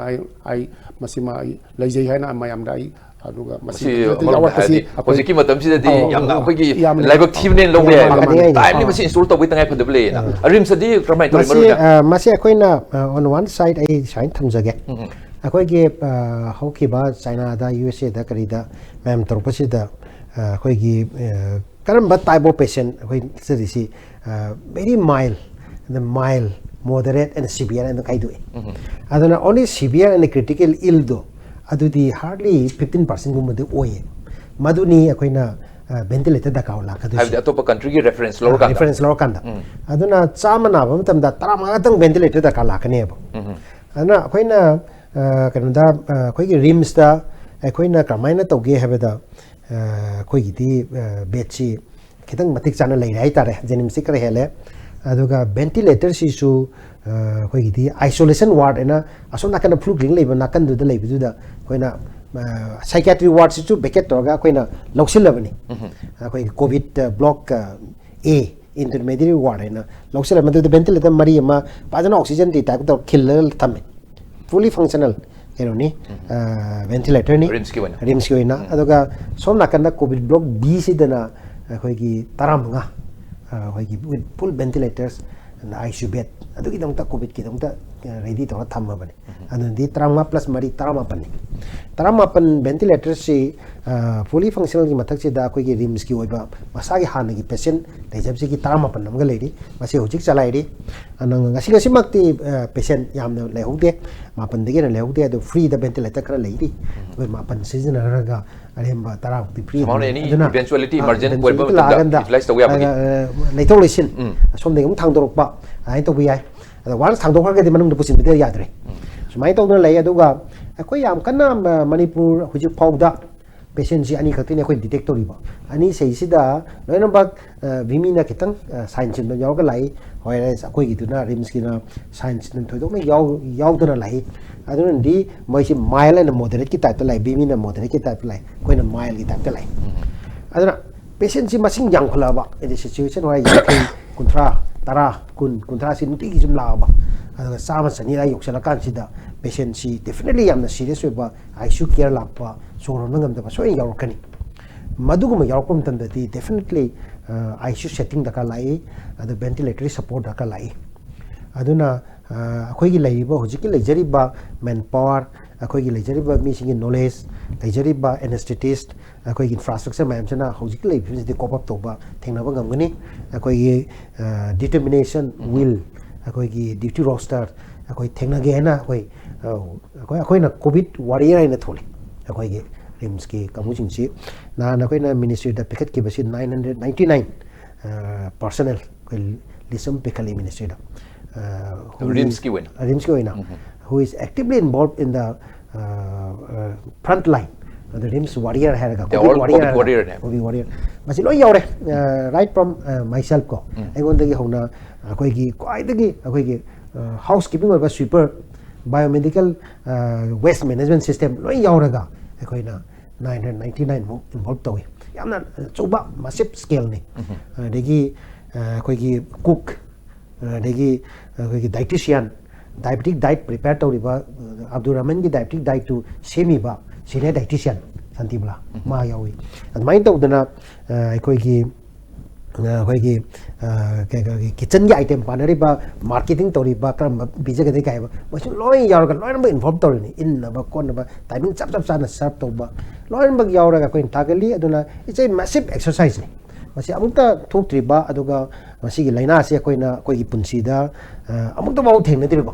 ai masima laijai haina mayam dai aduga masi award pasi
hojiki matam si di yamna akoi gi laibak thibne lobe time ni masi install tawai tangai phadable na arim sadi kramai to
masi akoina on one side ai sign thamjage अखोई हौखिबा China दा USA दा करीदा ma'am तोरपसिदा अखोई करम type of patient अखोई सदिसी very mild moderate and severe and kaidu aduna only severe and critical ill do adudi hardly 15% gumade oye maduni akoina ventilator da kaula kadu
have the country ki reference lor kanda
aduna chamana ba matamda tarama tang ventilator da kala kane ba aduna akoina kanunda khoi gi rims da akoina kamaina toge habeda khoi gi di betchi khitang matik chana lei rai tare jenim sikre hele aduga ventilator si su khoi gi di isolation ward ena asom nakana flu clinic leiba nakan du da leibu da khoina psychiatry ward si su beket toga khoina loksil labani khoi covid block a intermediary ward ena loksil madu da ventilator mari ma pajana oxygen di type to killer thamme fully functional ni ventilator ni rims ki na aduga som nakana covid block b si dana khoi gi taramanga khoi gi with full ventilators and ICU bed adugi dongta covid ki dongta ready to thamma bani adundi trama plus mari tarama pan ventilators si fully functional ki mathak si da khoi gi rims ki oiba masa gi hana gi patient lejab si ki tarama pan namga leiri masi hojik chalai ri anang ngasi makti patient yamna lehode mapan dege na lehode adu free the ventilator kra leiri we mapan season raga aremba tara ti free
eventuality emergent oiba utilize tawi abagi
leitong lesin som de thang dorok ba ai to bi ai once thang dorok ga manung de pusin bide yadre sumai to na lei aduga akoi yam kana manipur hujik phawda patient ji ani khatine khoi detect tori ba ani sei sida loina ba vimi na kitang science no yaw ga lai hoires akoi giduna rims ki na science nan thoidok na yaw dana lai adun di moi si mild and moderate ki type lai vimi na moderate ki type lai koi na mild ki type lai aduna patient ji masing yang khola ba in the situation where you kuntra tara kuntra sin ti ki jum la ba aduga sama sani la yoksala kan sida patient si definitely yamna serious we ba ICU care la pa soro nangam da so yaw kani maduguma yaw kum tan da di definitely ICU setting da ka lai adu ventilatory support da ka lai aduna akhoi gi lai ba hojiki lejari ba manpower akhoi gi lejari ba mi singi knowledge lejari ba anesthetist akhoi gi infrastructure man chana hojiki lai bi de cop up to ba thengna ba ngam gani akhoi gi determination will akhoi gi duty roster akhoi thengna ge na akhoi na covid warrior ina thole akhoi gi rims ki kamu jingsi na akhoi na ministry da packet ki basi 999 personnel lisum pekali ministry da
rims ki wena
who is actively involved in the front line the rims warrior haraga warrior masi loi yaure right from myself ko egon dagi hona akoi gi kwai dagi akoi gi housekeeping or sweeper biomedical waste management system loi yauraga akoi na 999 mo involved tawi yamna choba massive scale ni dagi akoi gi cook ꯑꯗꯒꯤ ꯑꯩꯈꯣꯏꯒꯤ dietitian diabetic diet prepare tꯧꯔꯤꯕ ꯑꯕꯗꯨꯔahmanꯒꯤ diabetic diet ꯇꯨ ꯁꯦꯝꯃꯤꯕ senior dietitian Shantibala ꯃꯥ ꯌꯥꯎꯏ ꯑꯗꯨꯃꯥꯏꯅ ꯇꯧꯗꯅ ꯑꯩꯈꯣꯏꯒꯤ ꯀꯤꯆꯟꯒꯤ ꯑꯥꯏꯇꯦꯝ ꯄꯥꯟꯅꯔꯤꯕ ꯃꯥꯔꯀꯦꯇꯤꯡ ꯇꯧꯔꯤꯕ ꯀꯔꯝꯕ ꯄꯤꯖꯒꯗꯒꯦ ꯀꯥꯏꯕ ꯃꯣꯏꯁꯨ ꯂꯣꯏ ꯌꯥꯎꯔꯒ ꯂꯣꯏꯅꯃꯛ ꯏꯟꯚꯣꯜቭ ꯇꯧꯔꯤꯅꯤ ꯏꯟꯅꯕ ꯈꯣꯠꯅꯕ ꯇꯥꯏꯃꯤꯡ ꯆꯞ ꯆꯥꯅ ꯁꯔꯞ ꯇꯧꯕ ꯂꯣꯏꯅꯃꯛ ꯌꯥꯎꯔꯒ ꯑꯩꯈꯣꯏꯅ ꯊꯥꯒꯠꯂꯤ ꯑꯗꯨꯅ ꯏꯠꯁ ꯑꯦ ꯃꯦꯁꯤꯚ ꯑꯦꯛꯁꯔꯁꯥꯏꯖꯅꯤ ꯃꯁꯤ ꯑꯃꯨꯛꯇ ꯊꯣꯛꯇ꯭ꯔꯤꯕ ꯑꯗꯨꯒ ꯃꯁꯤꯒꯤ ꯂꯥꯏꯅꯥꯁꯤ ꯑꯩꯈꯣꯏꯒꯤ ꯄꯨꯟꯁꯤꯗ ꯑꯃꯨꯛꯇꯐꯥꯎ ꯊꯦꯡꯅꯗ꯭ꯔꯤꯕ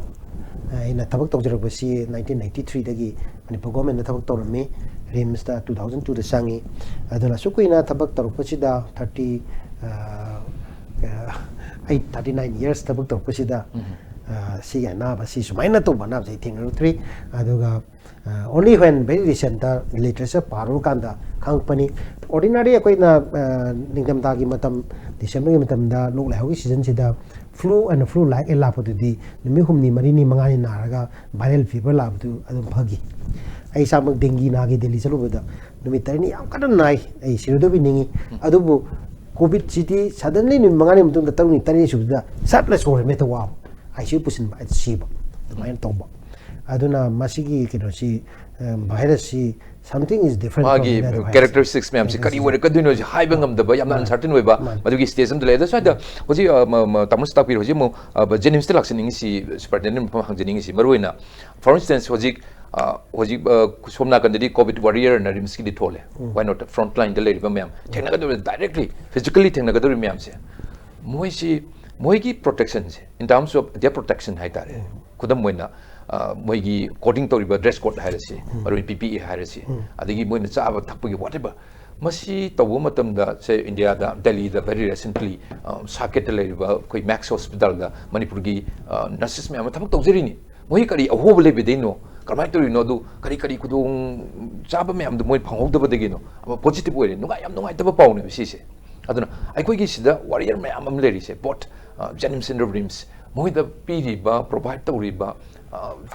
ꯑꯩꯅ ꯊꯕꯛ ꯇꯧꯖꯔꯛꯄꯁꯤ 1993ꯗꯒꯤ ꯃꯅꯤꯄꯨꯔ ꯒꯣꯔꯃꯦꯟꯗ ꯊꯕꯛ ꯇꯧꯔꯝꯃꯤ ꯔꯤꯝꯁꯇ 2002ꯗ ꯆꯪꯉꯤ ꯑꯗꯨꯅ ꯑꯁꯨꯛ ꯀꯨꯏꯅ ꯊꯕꯛ ꯇꯧꯔꯛꯄꯁꯤꯗ 39 years ꯊꯕꯛ ꯇꯧꯔꯛꯄꯁꯤꯗ ꯁꯤꯒꯤ ꯑꯅꯥꯕꯁꯤ ꯁꯨꯃꯥꯏꯅ ꯇꯧꯕ ꯑꯅꯥꯕꯁꯤ ꯑꯩ ꯊꯦꯡꯅꯔꯛꯇ꯭ꯔꯤ ꯑꯗꯨꯒ only when very recent literature ꯄꯥꯔꯨꯔꯀꯥꯟꯗ ꯈꯪꯉꯛꯄꯅꯤ ordinary ꯑꯩꯈꯣꯏꯅ ꯅꯤꯡꯊꯝꯊꯥꯒꯤ ꯃꯇꯝ ꯗꯤꯁꯦꯝꯕꯔꯒꯤ ꯃꯇꯝꯗ ꯂꯣꯛ ꯂꯥꯏꯍꯧꯒꯤ ꯁꯤꯖꯟꯁꯤꯗ ꯐ꯭ꯂꯨ ꯑꯦꯟ ꯐ꯭ꯂꯨ ꯂꯥꯏꯛ ꯂꯥꯛꯄꯗꯨꯗꯤ ꯅꯨꯃꯤꯠ 6ꯅꯤ 4ꯅꯤ 5ꯅꯤ ꯅꯥꯔꯒ ꯚꯥꯏꯔꯦꯜ ꯐꯤꯚꯔ ꯂꯥꯛꯄꯗꯨ ꯑꯗꯨꯝ ꯐꯈꯤ ꯑꯩ ꯏꯁꯥꯃꯛ ꯗꯦꯡꯒꯤ ꯅꯥꯒꯤ ꯗꯦꯜꯂꯤ ꯆꯠꯂꯨꯕꯗ ꯅꯨꯃꯤꯠ 9ꯅꯤ ꯌꯥꯝ ꯀꯟꯅ ꯅꯥꯏ ꯑꯩ ꯁꯤꯔꯣꯏꯗꯕꯤ ꯅꯤꯡꯉꯤ ꯑꯗꯨꯕꯨ ꯀꯣꯚꯤꯗꯁꯤꯗꯤ ꯁꯗꯟꯂꯤ ꯅꯨꯃꯤꯠ 5ꯅꯤ ꯃꯇꯨꯡꯗ 6ꯅꯤ 7ꯅꯤ ꯁꯨꯕꯗ ꯁꯠꯂ ꯁꯣꯔ ꯃꯦꯠꯇ ꯋꯥꯕ ICU ꯄꯨꯁꯤꯟꯕ ꯁꯤꯕ ꯑꯗꯨꯃꯥꯏꯅ ꯇꯧꯕ ꯑꯗꯨꯅ ꯃꯁꯤꯒꯤ ꯀꯩꯅꯣꯁꯤ ꯚꯥꯏꯔꯁꯁꯤ something is different
ꯃꯥꯒꯤ ꯀꯦꯔꯦꯛꯇꯔꯤꯁꯇꯤꯛꯁ ꯃꯌꯥꯝꯁꯤ ꯀꯔꯤ ꯑꯣꯏꯔꯛꯀꯗꯣꯏꯅꯣ ꯍꯥꯏꯕ ꯉꯝꯗꯕ ꯌꯥꯝꯅ ꯑꯟꯁꯔꯇꯟ ꯑꯣꯏꯕ ꯃꯗꯨꯒꯤ ꯁ꯭ꯇꯦꯖ ꯑꯃꯗ ꯂꯩ ꯑꯗ ꯁ꯭ꯋꯥꯏꯗ ꯍꯧꯖꯤꯛ ꯇꯥꯃꯣꯁꯤ ꯇꯥꯛꯄꯤꯔꯣ ꯍꯧꯖꯤꯛ ꯑꯃꯨꯛ ꯖꯦꯅꯤꯝꯁꯇ ꯂꯥꯛꯆꯅꯤꯡꯉꯤꯁꯤ ꯁꯨꯄꯔꯤꯟꯇꯦꯟꯗꯦꯟꯠ ꯃꯐꯝ ꯍꯪꯖꯅꯤꯡꯉꯤꯁꯤ ꯃꯔꯨꯑꯣꯏꯅ ꯐꯣꯔ ꯏꯟꯁꯇꯦꯟꯁ ꯍꯧꯖꯤꯛ ꯁꯣꯝ ꯅꯥꯀꯟꯗꯗꯤ ꯀꯣꯚꯤꯗ ꯋꯥꯔꯤꯌꯔꯅ ꯔꯤꯝꯁꯀꯤꯗꯤ ꯊꯣꯜꯂꯦ ꯋꯥꯏ ꯅꯣꯠ ꯐ꯭ꯔꯟꯠ ꯂꯥꯏꯟꯗ ꯂꯩꯔꯤꯕ ꯃꯌꯥꯝ ꯊꯦꯡꯅꯒꯗꯧꯔꯤꯕ ꯗꯥꯏꯔꯦꯛꯂꯤ ꯐꯤꯖꯤꯀꯦꯜꯂꯤ ꯊꯦꯡꯅꯒꯗꯧꯔꯤꯕ ꯃꯌꯥꯝꯁꯦ ꯃꯣꯏꯁꯤ ꯃꯣꯏꯒꯤ ꯄ꯭ꯔꯣꯇꯦꯛꯁꯟꯁꯦ ꯏꯟ ꯇꯔꯝꯁ ꯑꯣꯐ ꯗꯤꯌꯔ ꯄ꯭ꯔꯣꯇꯦꯛꯁꯟ ꯍꯥꯏꯇꯥꯔꯦ ꯈꯨꯗꯝ ꯑꯣꯏꯅ ꯃꯣꯏꯒꯤ ꯀꯣꯗꯤꯡ ꯇꯧꯔꯤꯕ ꯗ꯭ꯔꯦꯁ ꯀꯣꯗ ꯍꯥꯏꯔꯁꯤ ꯃꯔꯨꯑꯣꯏꯅ PPE ꯍꯥꯏꯔꯁꯤ ꯑꯗꯒꯤ ꯃꯣꯏꯅ ꯆꯥꯕ ꯊꯛꯄꯒꯤ ꯋꯥꯠꯑꯦꯕ ꯃꯁꯤ ꯇꯧꯕ ꯃꯇꯝꯗ ꯁꯦ ꯏꯟꯗꯤꯌꯥꯗ ꯗꯦꯜꯂꯤꯗ ꯚꯦꯔꯤ ꯔꯤꯁꯦꯟꯠꯂꯤ ꯁꯥꯀꯦꯠꯇ ꯂꯩꯔꯤꯕ ꯑꯩꯈꯣꯏ ꯃꯦꯛꯁ ꯍꯣꯁꯄꯤꯇꯥꯜꯗ ꯃꯅꯤꯄꯨꯔꯒꯤ ꯅꯔꯁꯦꯁ ꯃꯌꯥꯝ ꯑꯃ ꯊꯕꯛ ꯇꯧꯖꯔꯤꯅꯤ ꯃꯣꯏ ꯀꯔꯤ ꯑꯍꯣꯕ ꯂꯩꯕꯗꯩꯅꯣ ꯀꯃꯥꯏꯅ ꯇꯧꯔꯤꯅꯣ ꯑꯗꯨ ꯀꯔꯤ ꯈꯨꯗꯣꯡ ꯆꯥꯕ ꯃꯌꯥꯝꯗꯣ ꯃꯣꯏ ꯐꯪꯍꯧꯗꯕꯗꯒꯤꯅꯣ ꯄꯣꯖꯤꯇꯤቭ ꯑꯣꯏꯔꯦ ꯌꯥꯝ ꯅꯨꯡꯉꯥꯏꯇꯕ ꯄꯥꯎꯅꯦꯕ ꯁꯤꯁꯦ ꯑꯗꯨꯅ ꯑꯩꯈꯣꯏꯒꯤ ꯁꯤꯗ ꯋꯥꯔꯤꯌꯔ ꯃꯌꯥꯝ ꯑꯃ ꯂꯩꯔꯤꯁꯦ ꯕꯣꯠ ꯖꯦꯅꯤꯝꯁ ꯑꯦꯟ ꯔꯤꯝꯁ ꯃꯣꯏꯗ ꯄꯤꯔꯤꯕ ꯄ꯭ꯔꯣꯚꯥꯏꯗ ꯇꯧꯔꯤꯕ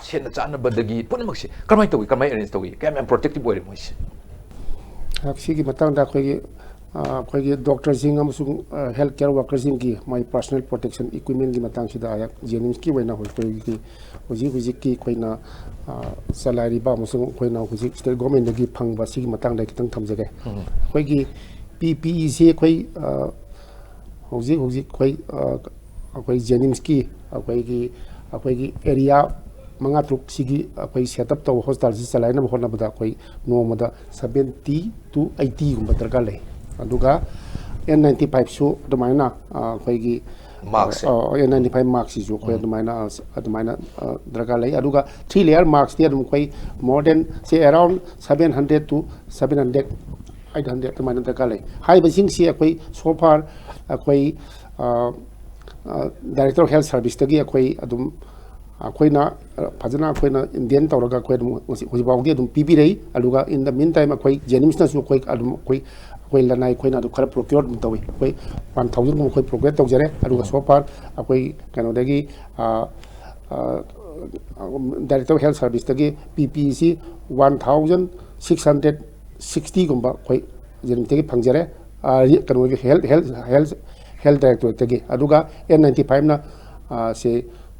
ꯁꯦꯠꯅ ꯆꯥꯅꯕꯗꯒꯤ ꯄꯨꯝꯅꯃꯛꯁꯦ ꯀꯃꯥꯏꯅ ꯇꯧꯏ ꯀꯃꯥꯏꯅ ꯑꯦꯔꯦꯟꯖ ꯇꯧꯏ ꯀꯌꯥꯝ ꯌꯥꯝ ꯄ꯭ꯔꯣꯇꯦꯛꯇꯤꯚ ꯑꯣꯏꯔꯦ ꯃꯣꯏꯁꯦ
ꯁꯤꯒꯤ ꯃꯇꯥꯡꯗ ꯑꯩꯈꯣꯏꯒꯤ ꯗꯣꯛꯇꯔꯁꯤꯡ ꯑꯃꯁꯨꯡ ꯍꯦꯜꯊ ꯀꯦꯌꯔ ꯋꯥꯔꯀꯔꯁꯤꯡꯒꯤ ꯃꯥꯒꯤ ꯄꯔꯁꯣꯅꯦꯜ ꯄ꯭ꯔꯣꯇꯦꯛꯁꯟ ꯏꯀ꯭ꯋꯤꯞꯃꯦꯟꯒꯤ ꯃꯇꯥꯡꯁꯤꯗ ꯖꯦꯅꯤꯝꯁꯀꯤ ꯑꯣꯏꯅ ꯑꯩꯈꯣꯏꯒꯤ ꯍꯧꯖꯤꯛꯀꯤ ꯑꯩꯈꯣꯏꯅ ꯆꯂꯥꯏꯔꯤꯕ ꯑꯃꯁꯨꯡ ꯑꯩꯈꯣꯏꯅ ꯍꯧꯖꯤꯛ ꯁ꯭ꯇꯦꯠ ꯒꯣꯔꯃꯦꯟꯗꯒꯤ ꯐꯪꯕ ꯁꯤꯒꯤ ꯃꯇꯥꯡꯗ ꯈꯤꯇꯪ ꯊꯝꯖꯒꯦ ꯑꯩꯈꯣꯏꯒꯤ PPEꯁꯤ ꯑꯩꯈꯣꯏ ꯍꯧꯖꯤꯛ ꯑꯩꯈꯣꯏ ꯖꯦꯅꯤꯝꯁꯀꯤ ꯑꯩꯈꯣꯏꯒꯤ ꯑꯦꯔꯤꯌꯥ 5-6 ꯁꯤꯒꯤ ꯑꯩꯈꯣꯏ ꯁꯦꯠꯑꯞ ꯇꯧꯕ ꯍꯣꯁꯄꯤꯇꯥꯜꯁꯤ ꯆꯂꯥꯏꯅꯕ ꯍꯣꯠꯅꯕꯗ ꯑꯩꯈꯣꯏ ꯅꯣꯡꯃꯗ 70 to 80 ꯒꯨꯝꯕ ꯗꯔꯀꯥꯔ ꯂꯩ ꯑꯗꯨꯒ N95ꯁꯨ ꯑꯗꯨꯃꯥꯏꯅ ꯑꯩꯈꯣꯏꯒꯤ N95 ꯃꯥꯛꯁꯤꯁꯨ ꯑꯩꯈꯣꯏ ꯑꯗꯨꯃꯥꯏꯅ ꯗꯔꯀꯥꯔ ꯂꯩ ꯑꯗꯨꯒ 3 layer ꯃꯥꯛꯁꯇꯤ ꯑꯗꯨꯝ ꯑꯩꯈꯣꯏ more than say around 700 to 800 ꯑꯗꯨꯃꯥꯏꯅ ꯗꯔꯀꯥꯔ ꯂꯩ ꯍꯥꯏꯔꯤꯕꯁꯤꯡꯁꯤ ꯑꯩꯈꯣꯏ ꯁꯣ ꯐꯥꯔ ꯑꯩꯈꯣꯏ ꯗꯥꯏꯔꯦꯛꯇꯔ ꯑꯣꯐ ꯍꯦꯜꯊ ꯁꯥꯔꯚꯤꯁꯇꯒꯤ ꯑꯩꯈꯣꯏ ꯑꯗꯨꯝ ꯑꯩꯈꯣꯏꯅ ꯐꯖꯅ ꯑꯩꯈꯣꯏꯅ ꯏꯟꯗꯤꯌꯟ ꯇꯧꯔꯒ ꯑꯩꯈꯣꯏ ꯑꯗꯨꯝ ꯍꯧꯖꯤꯛꯐꯥꯎꯗꯤ ꯑꯗꯨꯝ ꯄꯤꯕꯤꯔꯛꯏ ꯑꯗꯨꯒ ꯏꯟ ꯗ ꯃꯤꯟ ꯇꯥꯏꯝ ꯑꯩꯈꯣꯏ ꯖꯦꯅꯤꯝꯁꯅꯁꯨ ꯑꯩꯈꯣꯏ ꯂꯅꯥꯏ ꯑꯩꯈꯣꯏꯅ ꯑꯗꯨꯝ ꯈꯔ ꯄ꯭ꯔꯣꯀ꯭ꯌꯣꯔ ꯑꯗꯨꯝ ꯇꯧꯏ ꯑꯩꯈꯣই 1000ꯒꯨꯝꯕ ꯑꯩꯈꯣꯏ ꯄ꯭ꯔꯣꯀ꯭ꯌꯣꯔ ꯇꯧꯖꯔꯦ ꯑꯗꯨꯒ ꯁꯣ ꯐꯥꯔ ꯑꯩꯈꯣꯏ ꯀꯩꯅꯣꯗꯒꯤ ꯗꯥꯏꯔꯦꯛꯇꯔ ꯑꯣꯐ ꯍꯦꯜꯊ ꯁꯥꯔꯚꯤꯁꯇꯒꯤ PPEꯁꯤ 1660ꯒꯨꯝꯕ ꯑꯩꯈꯣꯏ ꯖꯦꯅꯤꯝꯁꯇꯒꯤ ꯐꯪꯖꯔꯦ ꯀꯩꯅꯣꯒꯤ ꯍꯦꯜꯊ ꯗꯥꯏꯔꯦꯛꯇꯣꯔꯦꯠꯇꯒꯤ ꯑꯗꯨꯒ N95ꯅ ꯁꯦ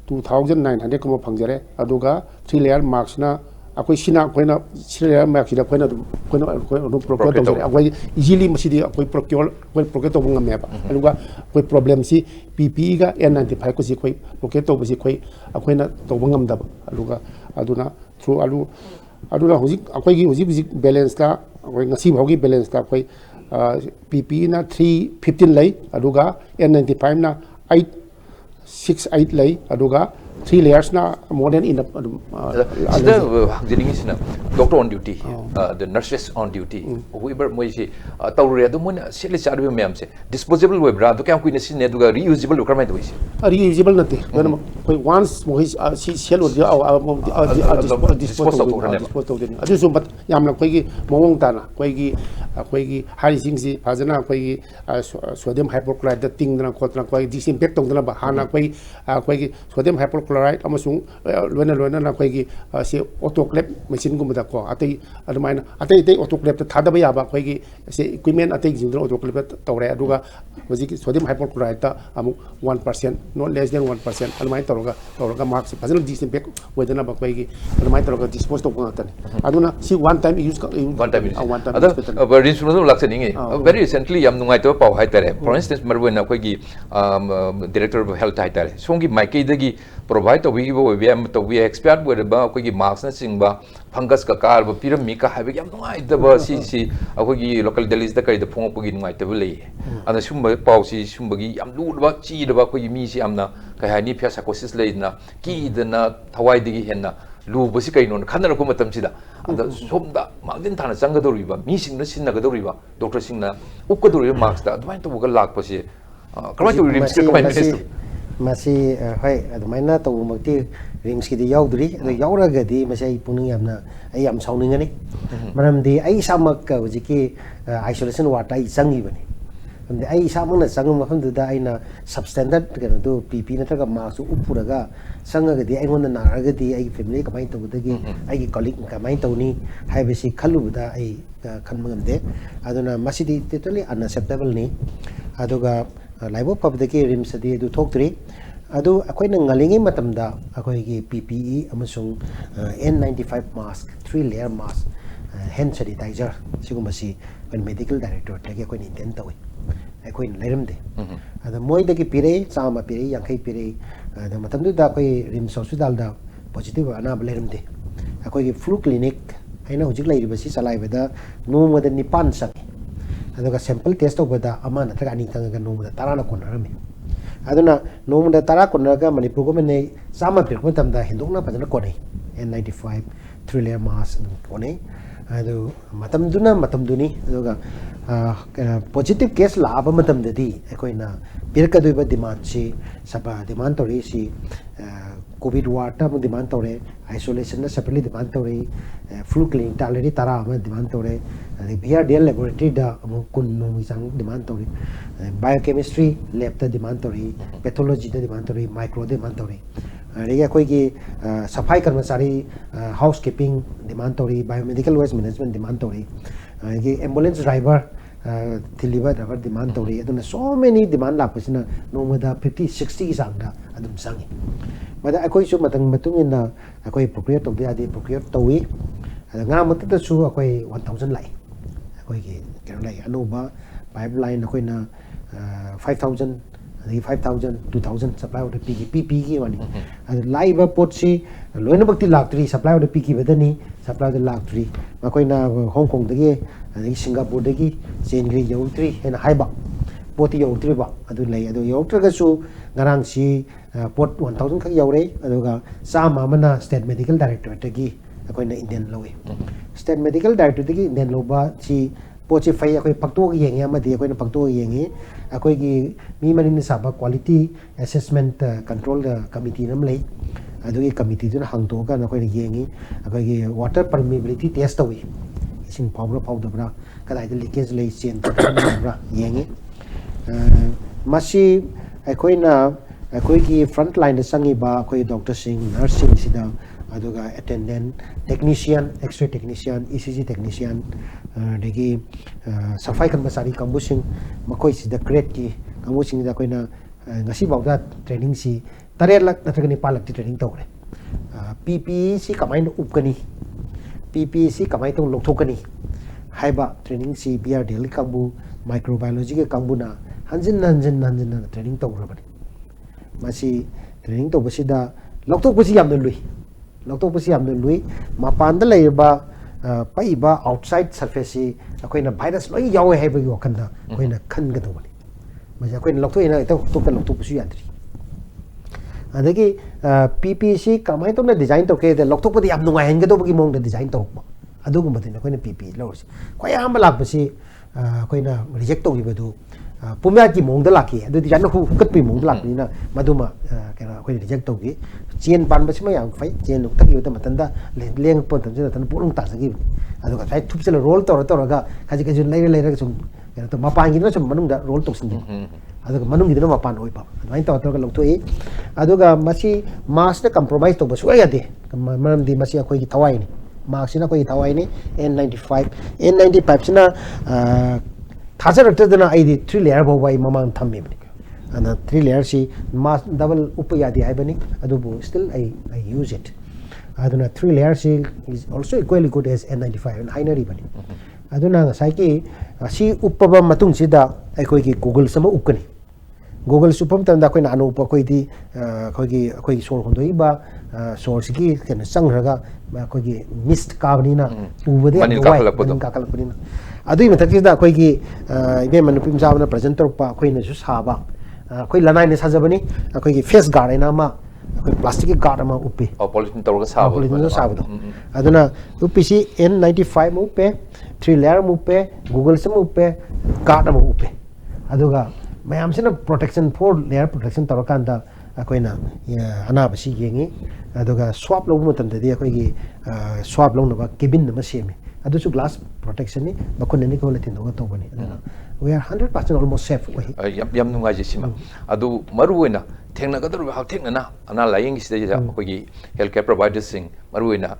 2900 ꯀꯨꯝꯕ ꯐꯪꯖꯔꯦ ꯑꯗꯨꯒ 3 layer ꯃꯥꯛꯁꯅ ꯑꯩꯈꯣꯏꯅ 3 layer ꯃꯥꯛꯁꯤꯗ ꯑꯩꯈꯣꯏꯅ ꯑꯗꯨꯝ ꯄ꯭ꯔꯣꯀ꯭ꯌꯣꯔ ꯇꯧꯖꯔꯦ ꯑꯩꯈꯣꯏ ꯏꯖꯤꯂꯤ ꯃꯁꯤꯗꯤ ꯑꯩꯈꯣꯏ ꯄ꯭ꯔꯣꯀ꯭ꯌꯣꯔ ꯇꯧꯕ ꯉꯝꯃꯦꯕ ꯑꯗꯨꯒ ꯑꯩꯈꯣꯏ ꯄ꯭ꯔꯣꯕ꯭ꯂꯦꯝꯁꯤ PPEꯒ N95ꯀꯁꯤ ꯑꯩꯈꯣꯏ ꯄ꯭ꯔꯣꯀ꯭ꯌꯣꯔ ꯇꯧꯕꯁꯤ ꯑꯩꯈꯣꯏꯅ ꯇꯧꯕ ꯉꯝꯗꯕ ꯑꯗꯨꯅ ꯊ꯭ꯔꯨ ꯑꯗꯨꯅ ꯍꯧꯖꯤꯛ ꯕꯦꯂꯦꯟꯁꯇ ꯑꯩꯈꯣꯏ ꯉꯁꯤ ꯐꯥꯎꯒꯤ ꯕꯦꯂꯦꯟꯁꯇ ꯑꯩꯈꯣꯏ PPEꯅ 315 ꯂꯩ ꯑꯗꯨꯒ N95ꯅ 868 ꯂꯩ ꯑꯗꯨꯒ 3 layers more than enough
sida hangjiningisina doctor on duty the nurses on duty whoever moisi tawre adu mona sele charbe ma'am se disposable we bra do kya kuina sine aduga reusable kramai doisi
reusable nate koi once moisi si sel or dispose to adu so but yamna koi gi mawong tana koi gi hari sing si phajana koi gi sodium hypochlorite da tingdana khotna koi disinfect tongdana ba hana koi gi sodium hypochlorite hypochlorite amasung loina na khoi gi se autoclave machine gum da ko atei adumaina atei autoclave ta thada ba ya ba khoi gi se equipment atei jing autoclave tawre aduga hoji sodium hypochlorite ta amu 1% not less than 1% adumaina tawra marks fazal disinfect wedana ba khoi gi adumaina tawra dispose to ko tan aduna si one time use
one time ada rinsu laksening very recently yam nungai to pau hai tare for instance marwen khoi gi director of health hai tare songi maiki dagi provide to we to we expert with ba khoi gi marks na singba fungus ka kar ba piram mi ka habi yam nungai da ba si khoi gi local delis da kai da phong ko gi nungai ta le ana sumba pau si sumba gi yam lu ba chi da ba khoi gi mi si amna kai hani phya psychosis le na ki da na thawai digi henna lu basi kai non khanna ko matam sida anda somda magdin thana changadori ba mi sing na sinna gadori ba doctor sing na ukadori marks da adwain to ga lak pasi kamai to rims ke kamai test
masi hoi adumaina to mukti rims ki di yaudri ado yauraga di masai puning yamna ai yam sauning ani maram di ai samak ka jiki isolation ward ai changi bani amde ai samang na changam mafam du da aina substandard ka do pp na taga masu upuraga sanga ga di ai ngon na raga di ai family ka mai to da gi ai gi colleague ka mai to ni hai besi khalu da ai khan mangam de aduna masidi totally unacceptable ni aduga laibo pub da gi rim sadi du thokri adu akoi na ngalingi matam da akoi gi ppe amasung n95 mask 3 layer mask hand sanitizer sigumasi when medical director tagi akoi ni intent tawi akoi leiramde ada moi dagi pire chama pire yankai pire ada matam du da akoi rims hospital da positive ana leiramde akoi gi flu clinic aina hujik leiribasi salai beda no moda nipan sak aduga sample test obada ama na taga ani tanga no moda tarana konarami aduna no moda tara konaga manipur ko mene chama pir ko tamda hindokna pajana konai n95 3 layer mask konai adu matam duni aduga positive case laba matam dadi ekoina pirka duiba demand si saba demand tori si covid ward mo demand tore isolation na separately demand tore flu clinic already tara ma demand tore BRDL laboratory da mo kun no misang demand tore biochemistry lab da demand tore pathology da demand tore micro demand tore रेगा कोई की सफाई कर्मचारी housekeeping demand तोरी biomedical waste management demand तोरी ये ambulance driver थिलिबा driver demand तोरी अदुना so many demand लापसिना नोमदा 50-60 की सांगदा अदुम सांगी मदा अकोई सु मतंग मतुंगिना अकोई प्रोक्रिएट तोबे आदि प्रोक्रिएट तोवी nga मत su अकोई 1000 लाई अकोई की केरो लाई अनोबा पाइपलाइन अकोई ना 5000 5,000 2,000 supply of the PP ki wani live pot si loina bakti lakri supply of the PP bedani supply of the lakri makoi na Hong Kong dagi Singapore dagi chengri yautri hen haiba poti yautri ba adu lei adu yautra ga su ngarang si pot 1000 khak yaure adu ga sama mana state medical director dagi akoi na Indian lowe state medical director dagi Indian loba si पोचे फै अखोई पक्तो येंगे अमदि अखोई न पक्तो येंगे अखोई की मी मनिन साबा quality assessment control committee नम लै अदुगी committee दुन हंगतो का अखोई न येंगे अखोई की वाटर परमेबिलिटी टेस्ट तवी इसिंग पावरा पावदबरा कदाइ द लीकेज लै चेन तबरा येंगे मसी अखोई न अखोई की फ्रंट लाइन द संगी बा अखोई डॉक्टर सिंह नर्सिंग सिदा अदुगा attendant technician X-ray technician ECG technician देगी सफाई कर्मचारी कंबुसिंग मकोई सिदा ग्रेड की कंबुसिंग दा Koyna ngasi bawda training si 8 lakh natragani 5 lakh training tawre PPE si kamai na upkani PPE si kamai tong lokthokani haiba training si BRDL kambu microbiology ke kambu na hanjin training tawrabani masi training tawbasida lokthokpasi yamna lui lokthokpasi yamna lui mapanda leiba पाइबा outside surface से अखोइना virus लोई यावे हैबगी वखंदा अखोइना खनगदोबनी मजे अखोइना लक्थोइना तो का लक्थोपसु याद्री अदगी PPC कमाई तो डिजाइन तो के लक्थोपदि याम नुंगाय हनगदोबगी मोंग डिजाइन तो अदुगुमबदिन अखोइना PP लौरसी खोय आम लापसी अखोइना रिजेक्ट तोगिबदु पुम्या की मोंग लाकी अदु डिजाइन को हुकतपि मोंग लाकनिना मदुमा केना अखोइना रिजेक्ट तोगी चेन पानबसिमा याम फै चेन नुक्तगी उत मतंदा लेंग पोतम से तन पुलुंग तासगी अदुगा साइ थुपसेल रोल तोरगा खाजि खाजि लेरे सुम ꯀꯩꯅꯣ ꯇꯧ ꯃꯄꯥꯟꯒꯤꯗꯨꯅ ꯁꯨꯝ ꯃꯅꯨꯡꯗ ꯔꯣꯜ ꯇꯧꯁꯤꯟꯗꯣꯏꯅꯤ ꯑꯗꯨꯒ ꯃꯅꯨꯡꯒꯤꯗꯨꯅ ꯃꯄꯥꯟ ꯑꯣꯏꯕ ꯑꯗꯨꯃꯥꯏꯅ ꯇꯧꯔꯒ ꯂꯧꯊꯣꯛꯏ ꯑꯗꯨꯒ ꯃꯁꯤ ꯃꯥꯔꯛꯁꯇ ꯀꯝꯄ꯭ꯔꯣꯃꯥꯏꯁ ꯇꯧꯕ ꯁꯨꯡꯌꯥ ꯌꯥꯗꯦ ꯃꯔꯝꯗꯤ ꯃꯁꯤ ꯑꯩꯈꯣꯏꯒꯤ ꯊꯋꯥꯏꯅꯤ ꯃꯥꯔꯛꯁꯤꯅ ꯑꯩꯈꯣꯏꯒꯤ ꯊꯋꯥꯏꯅꯤ N95 N95 ꯁꯤꯅ ꯊꯥꯖꯔꯛꯇꯗꯅ ꯑꯩꯗꯤ 3 ꯂꯦꯌꯔ ꯐꯥꯎꯕ ꯑꯩ ꯃꯃꯥꯡ ꯊꯝꯃꯤꯕꯅꯤ ꯑꯗꯨꯅ 3 ꯂꯦꯌꯔꯁꯤ ꯃꯥꯁ ꯗꯕꯜ ꯎꯞꯄ ꯌꯥꯗꯦ ꯍꯥꯏꯕꯅꯤ ꯑꯗꯨꯕꯨ ꯁ꯭ꯇꯤꯜ ꯑꯩ use Eid aduna 3 layers is also equally good as N95 and hainaribani aduna ngasai si uppaba matung sida aikoi Google sama uppkani Google supam tanda koi na anu pa koi di koi sor hondoi ba source ki ken sangraga koi mist kabni na ubade ka kalapani na adui mathak sida koi ki ibe manupim sabna presenter pa koi na su saba koi lanai ne sajabani koi face guard ina ma plastic guard ama uppe
polythene tawga saba
polythene saba do aduna uppe si N95 mu uppe 3 layer mu uppe Google sam uppe guard ama uppe aduga mayam sina protection 4 layer protection tawakanda akoina anaba si yengi aduga swap lo mu tam de akoi gi swap lo na cabin na semi adu su glass protection ni bakon ni ko letin do to bani aduna we are 100% almost safe
yam nungai je sima adu maruina thengna gadar ha thengna na ana laying sida ja akoi healthcare providers sing maruina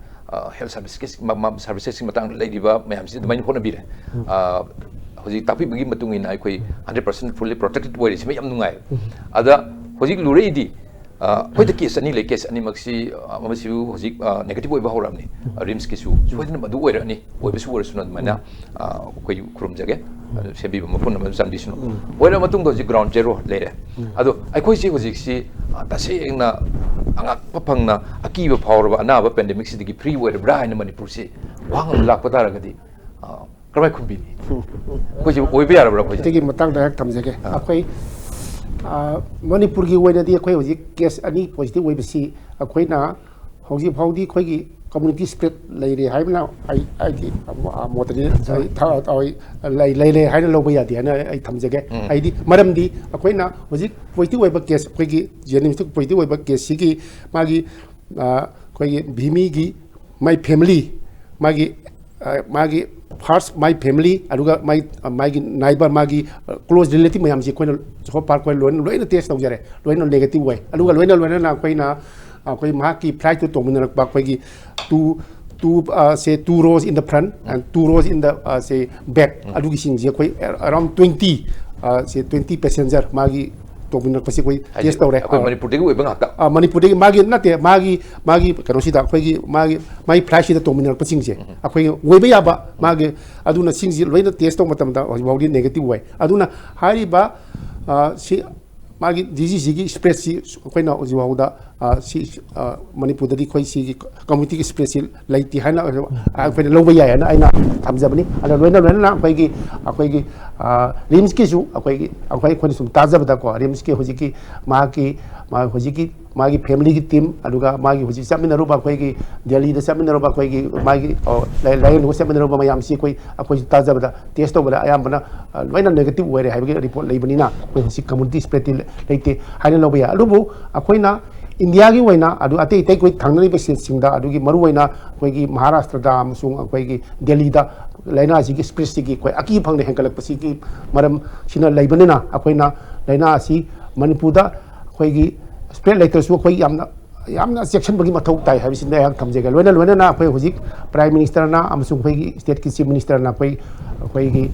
health services matang leidiba mayam si mai hona bire hoji tapi bagi matung ina akoi 100% fully protected way sima yam nungai ada hoji lurei di hoi the case ani le case ani maksi amasi hoji negative oi ba horamni rims ki su soidina madu oi rani oi bisu oi suna mana koi khurum jage sebi ba mapun ma samdi sunu oi ra matung do ji ground zero lere ado ai koi si hoji si tase engna angak papang na aki ba power ba ana ba pandemic si digi free oi bra ina manipur si wangam lak patara gadi kramai khumbi koi ji oi ba ra bra koi
tegi matang da thamjage akoi Manipur ki wena di akoi hoji case ani positive wei bisi akoi na hoji phaudi khoi gi community spread leire haibna ai di motri lai haina loba ya di ana ai thamjage ai di maram di akoi na hoji positive wei ba case khoi gi jenim tu positive wei ba case si gi magi khoi gi bhimi gi my family magi first my family aduga my neighbor magi close relative mayam si koina so par koi loina test tau jare loina negative way aduga loina na koina koi ma ki flight to min ba koi gi say 2 rows in the front and 2 rows in the say back adugi sing je koi around 20 say 20 passenger magi to min pasi koi test tau re
koi Manipur de oi bang hakta
Manipur de magi nate magi kano sida koi gi magi flight sida to min pasing je akoi wei ba ya ba magi aduna sing ji loina test to matam da body negative way aduna hari ba si magi disease gi spread si koi na oji wauda si Manipur di koi si community spread si laiti hana koi lo ba ya na aina thamjabani ala loina na koi gi rims ki su akoi koi sum tajabda ko rims ki hoji ki magi family ki team aduga magi hoji seminar ba koi gi Delhi da seminar ba koi gi magi lai no seminar ba mayam si koi akoi tajabda test to bala ayam bana loina negative way re haibagi report leibani na koi si community spread leite haina lo ba ya alubu akoi na India ki waina adu ate ite koi thangnani pe singda adu ki maru waina koi ki Maharashtra da amsung koi ki Delhi da laina si ki spread si ki koi aki phangne henkalak pasi ki maram sina leibani na akoi na laina si Manipur da koi ki spread later su koi yamna section bagi mathau tai habi sin yang thamjega loina na koi hojik prime minister na amsung koi ki state ki chief minister na koi ki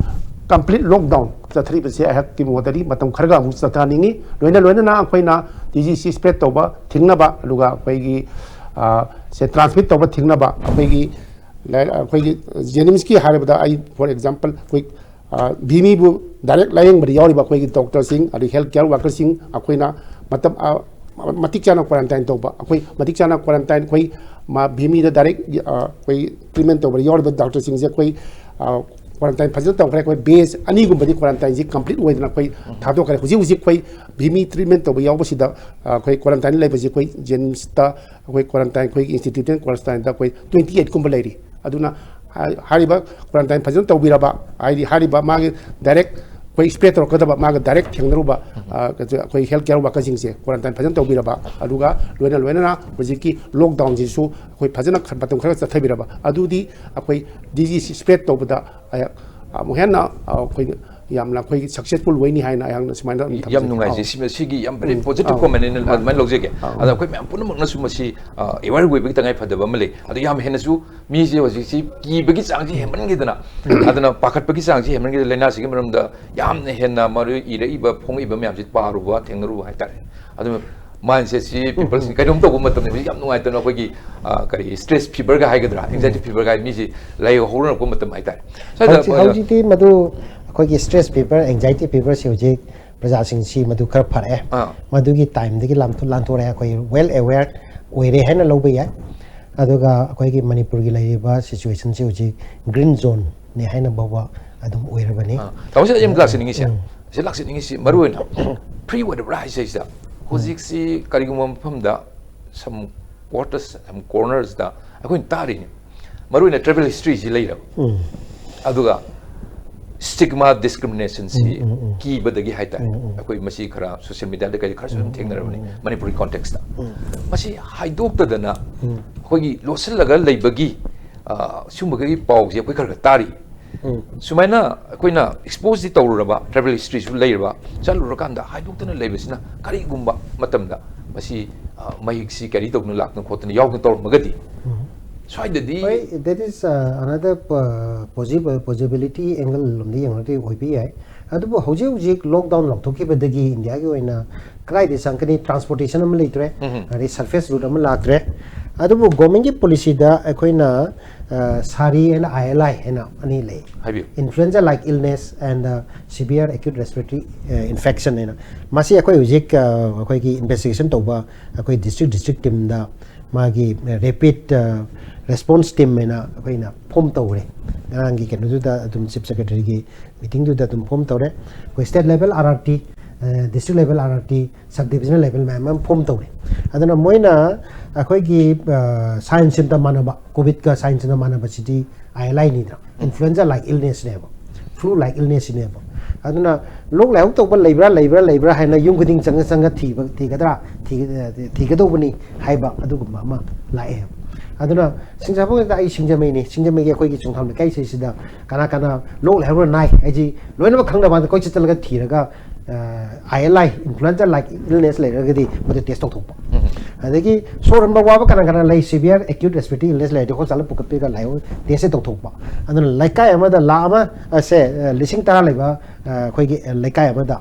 complete lockdown chathri base hak ti modari matam kharga mu chathani loina na koi na disease spread toba thingna ba luga koi gi se transmit toba thingna ba koi gi jenims ki harabda ai for example koi bimi bu direct lying bari yori ba koi gi doctor sing ari health care worker sing akoi na matam matik chana quarantine toba akoi matik chana quarantine koi ma bimi da direct koi treatment toba yori ba doctor sing je koi quarantine fazil tau koi base ani gum badi quarantine ji complete way na koi thado kare huji koi bimi treatment to yaw ba sida koi quarantine lai ba ji koi jensta koi quarantine koi institute quarantine da koi 28 kum lairi aduna hariba quarantine fazil tau bira ba ai hariba ma direct koi spread ro kada ba ma direct thengru ba koi health care worker sing se quarantine fazil tau bira ba aduga loina na huji ki lockdown ji su koi fazana khan patum khara cha thabira ba adudi koi disease spread to ba da muhenna koi यामना कोई successful वे नहीं है ना yang semaina
yam nungai ji sigi yam very positive comment in adman logje ada koi mem punam na su masi aware we big tangai phadaba male adu yam hen su mi je wasi si ki bagi sang ji heman gi dana adana pakhat bagi sang ji heman gi lena sigi maram da yam ne hen na maru ire iba phong iba myam ji paru ba thengru hai tar adu mindset si people si kai dum to gum matam ni yam nungai tana koi gi kari stress fever ga hai ga dra anxiety fever ga mi ji lai horna ko matam hai tar
sai da hauji ti madu koi gi stress fever anxiety fever si hoji praja sing si madu khar phare madu gi time de gi lam thor ya koi well aware oire hai na lobe ya aduga koi gi manipur gi lai ba situation si hoji green zone ne hai na bawa adum oire bani
tawse yam glass ni ngi se lak se ngi si maru na pre what rise is da hoji si kari gum pham da some quarters some corners da akoi tari maru na travel history ji lai ra aduga stigma discrimination si ki badagi haita akoi masi khara social media da kai khara sum thengna rabani manipuri context da masi haidok ta dana akoi gi losil laga leibagi sumagi pau ji akoi khara tari sumaina akoi na expose di tawraba travel history su leiraba chalu rakanda haidok ta na leibasina kari gumba matam da masi mahik si kari tok nu lak na khotna yaw na tor magadi
that is another possibility angle lumdi yangati oipi hai adubu hoje hoje lockdown lok thoki badagi india gi oina krai de sankani transportation am leitre ari surface route am latre adubu government gi policy da ekoina sari and ILI hena ani lei influenza like illness and severe acute respiratory infection hena masi ekoi hoje ekoi gi investigation toba ekoi district team da magi rapid response team mena koina form tawre rangi ke nuda adum chief secretary gi meeting du da dum form tawre ko state level RRT district level RRT sub divisional level mem form tawre adana moina akoi gi science center manaba covid ka science center manaba city ILI ni da influenza like illness ne ba flu like illness ne ba aduna lok lau to ba leibra haina yung guding changa thi gadra thi gado bani haiba adu gumma ma lae aduna singapore da ai singjamei gi koi gi chungtham kai se sida kana lok lau nai aji loina ba khangda ba koi chital ga thi raga ILI influenza like illness le raga di mode test tok thok adagi soran ba wa ba kana lai severe acute respiratory illness le de hospital pukape ga lai test tok thok ba aduna laikai ama da la ama se lising tara le ba koi gi laikai ama da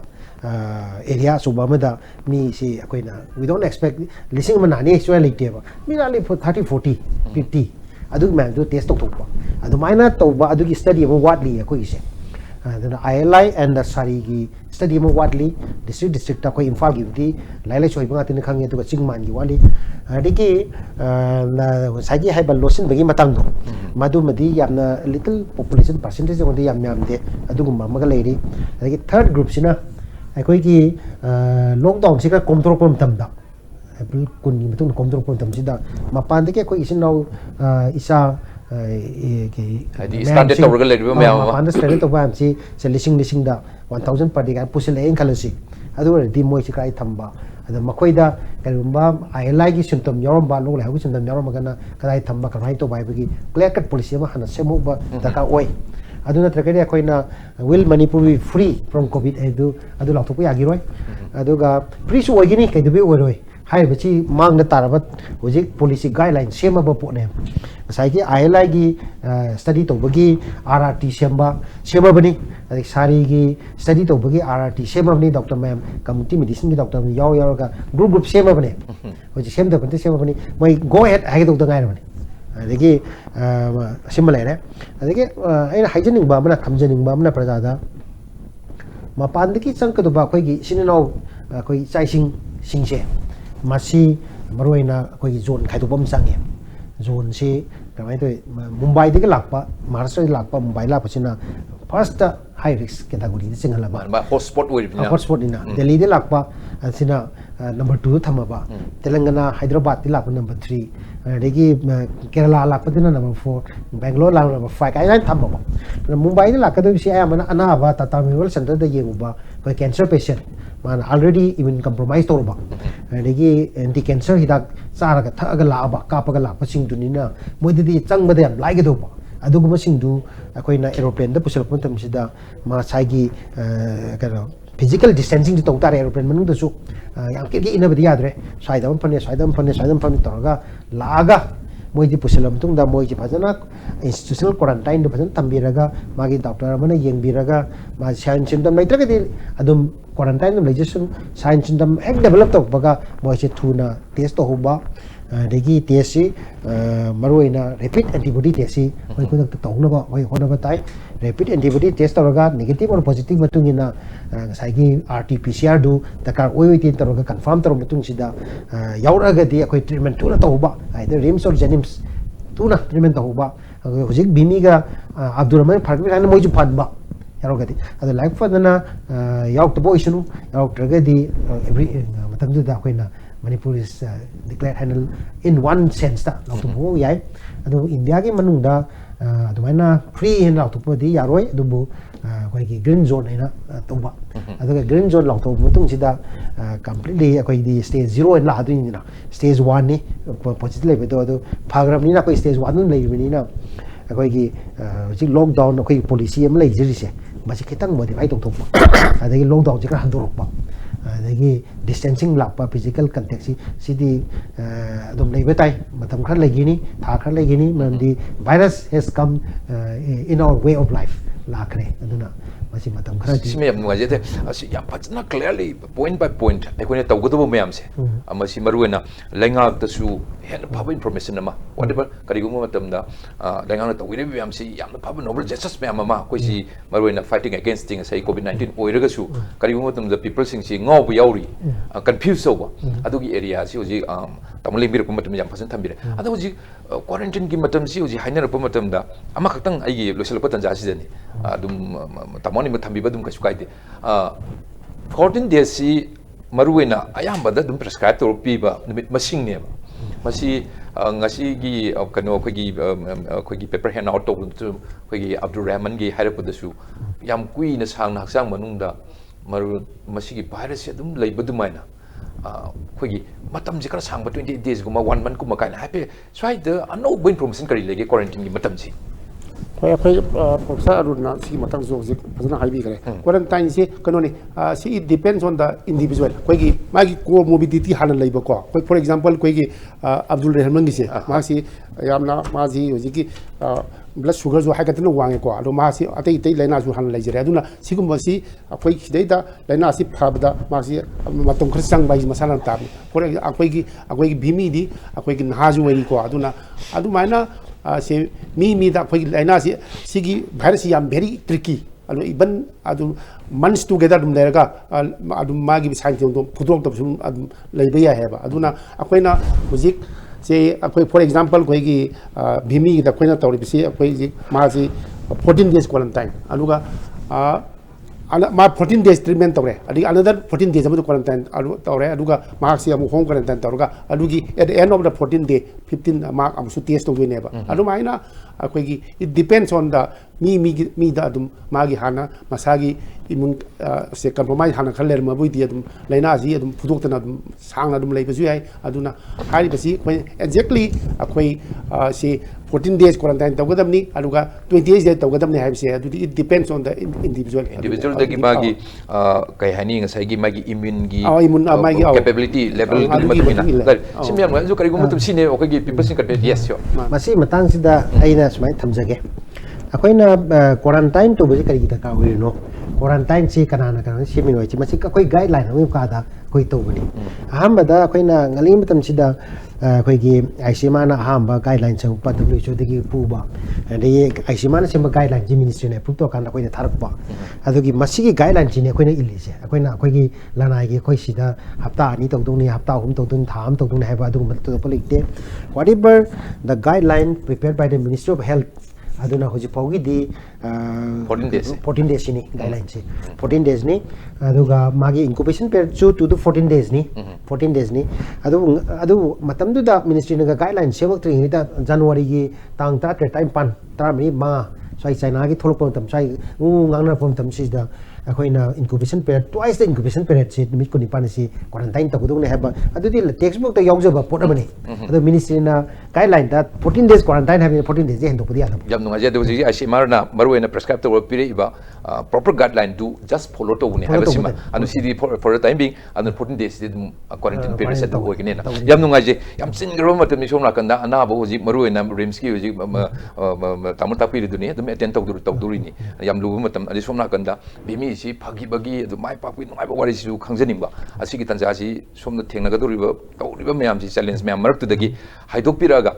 area suba ma da mi si akoina we don't expect lising ma nani so like ba mi na le 30 40 50 adu ma do test tok ba adu maina to ba adu gi study ma watli akoi se aduna ILI and the sari gi study ma watli district ta koi imphal gi di lailai choi ba tin khang ye to chingman gi wali adiki na saji hai bal losin bagi matang do madu madi yamna little population percentage on the yam de adu gum ma ga leiri adiki third group sina akoi gi lockdown sika control pom tam da apple kun ni matung control pom tam sida mapan de ke koi isin now isa
standard tawra le ba ma
understand to ba si se lising da 1000 per day pusil en khalasi adu di moi sikai thamba ada makoi da kalumba ILI gi symptom yorom ba lok le hu symptom yorom magana kadai thamba kadai to bai bagi clear cut policy ma hana semu ba daka oi aduna trakari akoina will manipur be free from covid adu lok to ya gi roi aduga free su ogini kai dubi oroi hai bachi mang na tarabat hoji policy guideline sema ba po ne sai gi ILI gi study to bagi RRT sema bani adik sari gi study to bagi RRT sema bani doctor ma'am community medicine gi doctor yaw ga group sema bani hoji same da konte sema bani mai go ahead ai doctor ngai bani adagi simple ne adagi ai haijening ba mana thamjening ba mana prajada mapan diki chang ka do ba khoi gi sinino khoi chai singse masi maroina khoi zone khai do bam change zone si kamai to mumbai diki lakpa maharashtra lakpa mumbai lakpa sina first high risk category de singala
ba hotspot we
hotspot ina delhi de lakpa sina number 2 thamaba telangana hyderabad de lakpa number 3 adagi kerala lakpa dina number 4 bangalore lakpa number 5 kai thamba mumbai de lakka do si ayamana anaba tata memorial center de yenguba ko cancer patient mana already even compromised torba adagi anti cancer hidak chara ga thaga la ba ka pa ga la pa sing dunina moidi chang ba de lai ga do ba ꯑꯗꯨꯒꯨꯝꯕꯁꯤꯡꯗꯨ ꯑꯩꯈꯣꯏꯅ ꯑꯦꯔꯣꯄ꯭ꯂꯦꯟꯗ ꯄꯨꯁꯤꯜꯂꯛꯄ ꯃꯇꯝꯁꯤꯗ ꯃꯁꯥꯒꯤ ꯀꯩꯅꯣ physical ꯗꯤꯁꯇꯦꯟꯁꯤꯡꯁꯨ ꯇꯧ ꯇꯥꯔꯦ aeroplane ꯃꯅꯨꯡꯗꯁꯨ ꯌꯥꯝ cake ꯏꯟꯅꯕꯗꯤ ꯌꯥꯗ꯭ꯔꯦ ꯁ꯭ꯋꯥꯏꯗ ꯑꯃ ꯐꯅꯤ ꯁ꯭ꯋꯥꯏꯗ ꯑꯃ ꯐꯅꯤ ꯁ꯭ꯋꯥꯏꯗ ꯑꯃ ꯐꯅꯤ ꯇꯧꯔꯒ ꯂꯥꯛꯑꯒ ꯃꯣꯏꯗꯤ ꯄꯨꯁꯤꯜꯂ ꯃꯇꯨꯡꯗ ꯃꯣꯏꯁꯤ ꯐꯖꯅ ꯏꯟꯁꯇꯤꯇ꯭ꯌꯨꯁꯅꯦꯜ ꯀ꯭ꯋꯥꯔꯟꯇꯥꯏꯟꯗꯨ ꯐꯖꯅ ꯊꯝꯕꯤꯔꯒ ꯃꯥꯒꯤ ꯗꯣꯛꯇꯔ ꯑꯃꯅ ꯌꯦꯡꯕꯤꯔꯒ ꯃꯥ ꯁꯥꯏꯟ ꯁꯤꯝꯇꯝ ꯂꯩꯇ꯭ꯔꯒꯗꯤ ꯑꯗꯨꯝ ꯀ꯭ꯋꯥꯔꯟꯇꯥꯏꯟ ꯑꯗꯨꯝ ꯂꯩꯖꯁꯅꯨ ꯁꯥꯏꯟ ꯁꯤꯝꯇꯝ ꯍꯦꯛ ꯗꯦꯚꯂꯞ ꯇꯧꯕꯒ ꯃꯣꯏꯁꯦ ꯊꯨꯅ ꯇꯦꯁ ꯇꯧꯍꯧꯕ ꯑꯗꯒꯤ ꯇꯦꯁꯁꯤ ꯃꯔꯨꯑꯣꯏꯅ ꯔꯦꯄꯤꯠ ꯑꯦꯟꯇꯤꯕꯣꯗꯤ ꯇꯦꯁꯁꯤ ꯑꯩꯈꯣꯏ ꯈꯨꯗꯛꯇ ꯇꯧꯅꯕ ꯑꯩꯈꯣꯏ ꯍꯣꯠꯅꯕ ꯇꯥꯏ ꯔꯦꯄꯤꯠ ꯑꯦꯟꯇꯤꯕꯣꯗꯤ ꯇꯦꯁ ꯇꯧꯔꯒ ꯅꯦꯒꯦꯇꯤꯚ ꯑꯣꯔ ꯄꯣꯖꯤꯇꯤꯚ ꯃꯇꯨꯡ ꯏꯟꯅ ꯉꯁꯥꯏꯒꯤ RT-PCR ꯗꯔꯀꯥꯔ ꯑꯣꯏꯗꯦ ꯇꯧꯔꯒ ꯀꯟꯐꯥꯔꯝ ꯇꯧꯔꯕ ꯃꯇꯨꯡꯁꯤꯗ ꯌꯥꯎꯔꯛꯑꯒꯗꯤ ꯑꯩꯈꯣꯏ ꯇ꯭ꯔꯤꯠꯃꯦꯟ ꯊꯨꯅ ꯇꯧꯍꯧꯕ ꯍꯥꯏꯗꯤ ꯔꯤꯝꯁ ꯑꯣꯔ ꯖꯦꯅꯤꯝꯁ ꯊꯨꯅ ꯇ꯭ꯔꯤꯠꯃꯦꯟ ꯇꯧꯍꯧꯕ ꯍꯧꯖꯤꯛ ꯕꯤꯃꯤꯒ ꯑꯕꯗꯨꯜ ꯔꯍꯃꯟ ꯐꯔꯛꯄ ꯍꯥꯏꯅ ꯃꯣꯏꯁꯨ ꯐꯟꯕ ꯌꯥꯎꯔꯒꯗꯤ ꯑꯗꯣ ꯂꯥꯏꯛ ꯐꯗꯅ ꯌꯥꯎꯔꯛꯇꯕ ꯑꯣꯏꯁꯅꯨ ꯌꯥꯎꯔꯛꯇ꯭ꯔꯒꯗꯤ ꯑꯦꯕ꯭ꯔꯤ ꯃꯇꯝꯗꯨꯗ ꯑꯩꯈꯣꯏꯅ ꯃꯅꯤꯄꯨꯔ ꯏꯁ ꯗꯤꯀ꯭ꯂꯦꯌꯔ ꯍꯥꯏꯅ ꯏꯟ ꯋꯥꯟ ꯁꯦꯟꯁꯇ ꯂꯥꯎꯊꯣꯛꯄ ꯌꯥꯏ ꯑꯗꯨ ꯏꯟꯗꯤꯌꯥꯒꯤ ꯃꯅꯨꯡꯗ ꯑꯗꯨꯃꯥꯏꯅ ꯐ꯭ꯔꯤ ꯍꯦꯟꯅ ꯂꯥꯎꯊꯣꯛꯄꯗꯤ ꯌꯥꯔꯣꯏ ꯑꯗꯨꯕꯨ ꯑꯩꯈꯣꯏꯒꯤ ꯒ꯭ꯔꯤꯟ ꯖꯣꯟ ꯍꯥꯏꯅ ꯇꯧꯕ ꯑꯗꯨꯒ ꯒ꯭ꯔꯤꯟ ꯖꯣꯟ ꯂꯥꯎꯊꯣꯛꯄ ꯃꯇꯨꯡꯁꯤꯗ ꯀꯝꯄ꯭ꯂꯤꯠꯂꯤ ꯑꯩꯈꯣꯏꯗꯤ ꯁ꯭ꯇꯦꯖ 0 ꯑꯣꯏꯅ ꯂꯥꯛꯑꯗꯣꯏꯅꯤꯗꯅ ꯁ꯭ꯇꯦꯖ 1ꯅꯤ ꯄꯣꯖꯤꯇꯤቭ ꯂꯩꯕꯗꯣ ꯑꯗꯨ ꯐꯈ꯭ꯔꯕꯅꯤꯅ ꯑꯩꯈꯣꯏ ꯁ꯭ꯇꯦꯖ 1 ꯑꯗꯨꯝ ꯂꯩꯔꯤꯕꯅꯤꯅ ꯑꯩꯈꯣꯏꯒꯤ ꯍꯧꯖꯤꯛ ꯂꯣꯛꯗꯥꯎꯟ ꯑꯩꯈꯣꯏꯒꯤ ꯄꯣꯂꯤꯁꯤ ꯑꯃ ꯂꯩꯖꯔꯤꯁꯦ ꯃꯁꯤ ꯈꯤꯇꯪ ꯃꯣꯗꯤꯐꯥꯏ ꯇꯧꯊꯣꯛꯄ ꯑꯗꯒꯤ ꯂꯣꯛꯗꯥꯎꯟꯁꯦ ꯈꯔ ꯍꯟꯗꯣꯔꯛꯄ ꯑꯗꯒꯤ ꯗꯤꯁꯇꯦꯟꯁꯤꯡ ꯂꯥꯛꯄ ꯐꯤꯖꯤꯀꯦꯜ ꯀꯟꯇꯦꯛꯁꯤ ꯁꯤꯗꯤ ꯑꯗꯨꯝ ꯂꯩꯕ ꯇꯥꯏ ꯃꯇꯝ ꯈꯔ ꯂꯩꯈꯤꯅꯤ ꯊꯥ ꯈꯔ ꯂꯩꯈꯤꯅꯤ ꯃꯔꯝꯗꯤ virus has come in our way of life ꯂꯥꯛꯈ꯭ꯔꯦ ꯑꯗꯨꯅ ꯃꯁꯤ ꯃꯇꯝ ꯈꯔꯗꯤ
ꯁꯤꯃ ꯌꯥꯝ ꯅꯨꯡꯉꯥꯏꯖꯩ ꯑꯁꯤ ꯌꯥꯝ ꯐꯖꯅ ꯀ꯭ꯂꯤꯌꯔꯂꯤ ꯄꯣꯏꯟ ꯕꯥꯏ ꯄꯣꯏꯟ ꯑꯩꯈꯣꯏꯅ ꯇꯧꯒꯗꯕ ꯃꯌꯥꯝꯁꯦ ꯃꯁꯤ ꯃꯔꯨꯑꯣꯏꯅ ꯂꯩꯉꯥꯛꯇꯁꯨ ꯍꯦꯟꯅ ꯐꯕ ꯏꯟꯐꯣꯔꯃꯦꯁꯟ ꯑꯃ ꯋꯥꯠꯑꯦꯕꯔ ꯀꯔꯤꯒꯨꯝꯕ ꯃꯇꯝꯗ ꯂꯩꯉꯥꯛꯅ ꯇꯧꯕꯤꯔꯤꯕ ꯃꯌꯥꯝꯁꯤ ꯌꯥꯝꯅ ꯐꯕ ꯅꯣꯕꯦꯜ ꯖꯁꯇꯤꯁ ꯃꯌꯥꯝ ꯑꯃ ꯑꯩꯈꯣꯏꯁꯤ ꯃꯔꯨꯑꯣꯏꯅ ꯐꯥꯏꯇꯤꯡ ꯑꯦꯒꯦꯟꯁꯇꯤ ꯉꯁꯥꯏ COVID-19 ꯑꯣꯏꯔꯒꯁꯨ ꯀꯔꯤꯒꯨꯝꯕ ꯃꯇꯝꯗ ꯄꯤꯄꯜꯁꯤꯡꯁꯤ ꯉꯥꯎꯕ ꯌꯥꯎꯔꯤ ꯀꯟꯐ꯭ꯌꯨꯁ ꯇꯧꯕ ꯑꯗꯨꯒꯤ ꯑꯦꯔꯤꯌꯥꯁꯤ ꯍꯧꯖꯤꯛ ꯇꯥꯃꯣ ꯂꯦꯡꯕꯤꯔꯛꯄ ꯃꯇꯝꯗ ꯌꯥꯝ ꯐꯖꯅ ꯊꯝꯕꯤꯔꯦ ꯑꯗꯣ ꯍꯧꯖꯤꯛ ꯀ꯭ꯋꯥꯔꯦꯟꯇꯤꯟꯒꯤ ꯃꯇꯝꯁꯤ ꯍꯧꯖꯤꯛ ꯍꯥꯏꯅꯔꯛꯄ ꯃꯇꯝꯗ ꯑꯃꯈꯛꯇꯪ ꯑꯩꯒꯤ ꯂꯣꯏꯁꯤꯜꯂꯛꯄ ꯇꯥꯟꯖꯥꯁꯤꯗꯅꯤ ꯑꯗꯨꯝ ꯇꯥꯃꯣ ꯑꯅꯤꯃꯛ ꯊꯝꯕꯤꯕ ꯑꯗꯨꯝ ꯀꯩꯁꯨ ꯀꯥꯏꯗꯦ 14 days मरुएना अयाबद दुम प्रेस्क्राइब तौर पीबा निमित मसिंगने मसी ngasi kano khoi paper hand out to khoi Abdul Rahman gi hairapudasु yam kui na sang haksang manungda maru masi gi virus adum leibadumai na khoi matam ji kara sang 28 days guma 1 month kuma kaina happy swai the ano bin promotion kari lege quarantine gi matam ji
अखोई professor Aruna सी मतंग जो जिक फजना हाइबी करे quarantine से कनोनी सी it depends on the individual कोई की मागी कोमोबिडिटी हाना लेबो को कोई फॉर एग्जांपल कोई की अब्दुल रहमान की से मासी यामना माजी होजिकी ब्लड शुगर जो हाइगतन वांगे को अदो मासी अतै तै लेना जो हाना लेजरे अदुना सिगुमसी अखोई खिदैदा लेना सी फाबदा मासी मतम खर संग बाई मसाला ताब फॉर अखोई की भीमी दी अखोई की नहाजु वरी को अदुना अदुमाइना से मी दा अखोई लेना सिगी भाइरस याम भेरी ट्रिकी अदु इवन अदु मंथ्स टुगेदर दुम लेरगा अदु मागी साइन तो फुदोक तब सुम लेबे या हेबा अदुना अखोइना हुजिक से अखोई फॉर एग्जांपल कोई की भीमी दा अखोइना तौरिबिसी अखोई जी मासी 14 days क्वारंटाइन अदुगा मा 14 days ट्रीटमेंट तौरे अदि अनदर 14 days अमु क्वारंटाइन अदु तौरे अदुगा मार्क्स अमु होम क्वारंटाइन तौरगा अदुगी at the end of the 14 day 15 mark अमु टेस्ट तौदोइनेबा अदु माइना अखोई इट डिपेंड्स ऑन द मी दा अदुम मागी हाना मसागी इम्यून से कंप्रोमाइज हाना खलेर मबुइदी अदुम लेना जी अदुम फुदोक्तना अदुम सांगना अदुम लेबसु याय अदुना हारिबसी कोइ एक्जेक्टली अखोई से 14 days quarantine तौगदमनी अदुगा 28 days तौगदमनी हाइबसे अदुदी it depends on the individual
दगी मागी कई हानि ngसाइगी मागी इम्यून गी
मागी
कैपेबिलिटी लेवल सिम याम जो करिगुम तुम सिने ओखगी पीपल सिंग कटे यस यो
मसी मतंग सिदा आइना सुमाइ थमजगे अखोइना क्वारंटाइन तो बजे करिगी दरकार होइनो क्वारंटाइन से कनाना कनाना सेमिनोइ छि मसी कोइ गाइडलाइन अमु कादा कोइ तौबनी अहमदा अखोइना ngali matam sida अखोइगी आइसीमा ना अहमबा गाइडलाइन से उप WHO दगी पुबा अदे आइसीमा ना सेम गाइडलाइन जि मिनिस्ट्री ने पुतो काना कोइ थारकबा अदुगी मसीगी गाइडलाइन जिने अखोइना इलिसे अखोइना अखोइगी लानाइगी अखोइ सिदा हप्ता अनि तौदोनी हप्ता हुम तौदोनी थाम तौदोनी हाइबा अदुग मत तो पलिते whatever the guideline prepared by the Ministry of Health aduna hoji paugi di 14 days ni guideline se 14 days ni aduga magi incubation period 2 to 14 days ni 14 days ni adu matam du da ministry na guideline sebak tri da January gi tang ta time pan ta mi ma sai China gi tholok pon tam sai ngangna pon tam si da ꯑꯩꯈꯣꯏꯅ ꯏꯟꯀꯨꯕꯦꯁꯟ period twice ꯗ ꯏꯟꯀꯨꯕꯦꯁꯟ ꯄꯤꯔꯤꯌꯗꯁꯤ ꯅꯨꯃꯤꯠ 19 ꯑꯁꯤ quarantine ꯇꯧꯒꯗꯧꯅꯤ ꯍꯥꯏꯕ ꯑꯗꯨꯗꯤ ꯇꯦꯛꯁꯕꯨꯛꯇ ꯌꯥꯎꯖꯕ ꯄꯣꯠ ꯑꯃꯅꯤ ꯑꯗꯣ ꯃꯤꯅꯤꯁꯇ꯭ꯔꯤꯅ ꯒꯥꯏꯗꯂꯥꯏꯟꯗ 14 days quarantine ꯍꯥꯏꯕꯅꯤ 14 days ꯍꯦꯟꯗꯣꯛꯄꯗꯤ ꯌꯥꯗꯕ
ꯌꯥꯝ ꯅꯨꯡꯉꯥꯏꯖꯩ ꯑꯗꯨ ꯍꯧꯖꯤꯛ ICMR ꯅ ꯃꯔꯨꯑꯣꯏꯅ ꯄ꯭ꯔꯦꯁꯀ꯭राꯏꯕ ꯇꯧꯔ ꯄꯤꯔꯛꯏꯕ ꯄ꯭ꯔꯣꯄꯔ ꯒꯥꯏꯗꯂꯥꯏꯟ ꯗꯨ ꯖꯁ ꯐꯣꯂꯣ ꯇꯧꯕꯅꯤ ꯍꯥꯏꯕꯁꯤꯃ ꯑꯗꯨ ꯁꯤꯗꯤ ꯐꯣꯔ ꯇꯥꯏꯝ ꯕꯤꯡ ꯑꯗꯨ 14 days ꯁꯤꯗꯤ ꯑꯗꯨꯝ ꯀ꯭ꯋꯥꯔꯟꯇꯥꯏꯟ ꯄꯤꯔꯤꯌꯗ ꯑꯗꯨ ꯑꯣꯏꯒꯅꯤꯅ ꯌꯥꯝ ꯅꯨꯡꯉꯥꯏꯖꯩ ꯌꯥꯝ ꯆꯤꯟꯈ꯭ꯔꯕ ꯃꯇꯝꯗꯤ ꯁꯣꯝ ꯅꯥꯀꯟꯗ ꯑꯅꯥꯕ ꯍꯧꯖꯤꯛ ꯃꯔꯨꯑꯣꯏꯅ ꯔꯤꯝꯁꯀꯤ ꯍꯧꯖꯤꯛ ꯇꯥꯃꯣ ꯇꯥꯛꯄꯤꯔꯤꯗꯨꯅꯤ ꯑꯗꯨꯝ ꯑꯦꯇꯦꯟ ꯇꯧꯗꯣꯔꯤꯅꯤ ꯌꯥꯝ ꯂꯨꯕ ꯃꯇꯝ ꯑꯗꯩ ꯁꯣꯝ ꯅꯥꯀꯟꯗ ꯚꯤꯃꯤꯁꯤ ꯐꯈꯤꯕꯒꯤ ꯑꯗꯨ ꯃꯥꯏ ꯄꯥꯛꯄꯒꯤ ꯅꯨꯡꯉꯥꯏꯕ ꯋꯥꯔꯤꯁꯤꯁꯨ ꯈꯪꯖꯅꯤꯡꯕ ꯑꯁꯤꯒꯤ ꯇꯥꯟꯖꯥꯁꯤ ꯁꯣꯝꯗ ꯊꯦꯡꯅꯒꯗꯧꯔꯤꯕ ꯇꯧꯔꯤꯕ ꯃꯌꯥꯝꯁꯤ ꯆꯦꯂꯦꯟꯖ ꯃꯌꯥꯝ ꯃꯔꯛꯇꯨꯗꯒꯤ ꯍꯥꯏꯗꯣꯛꯄꯤꯔꯛꯑꯒ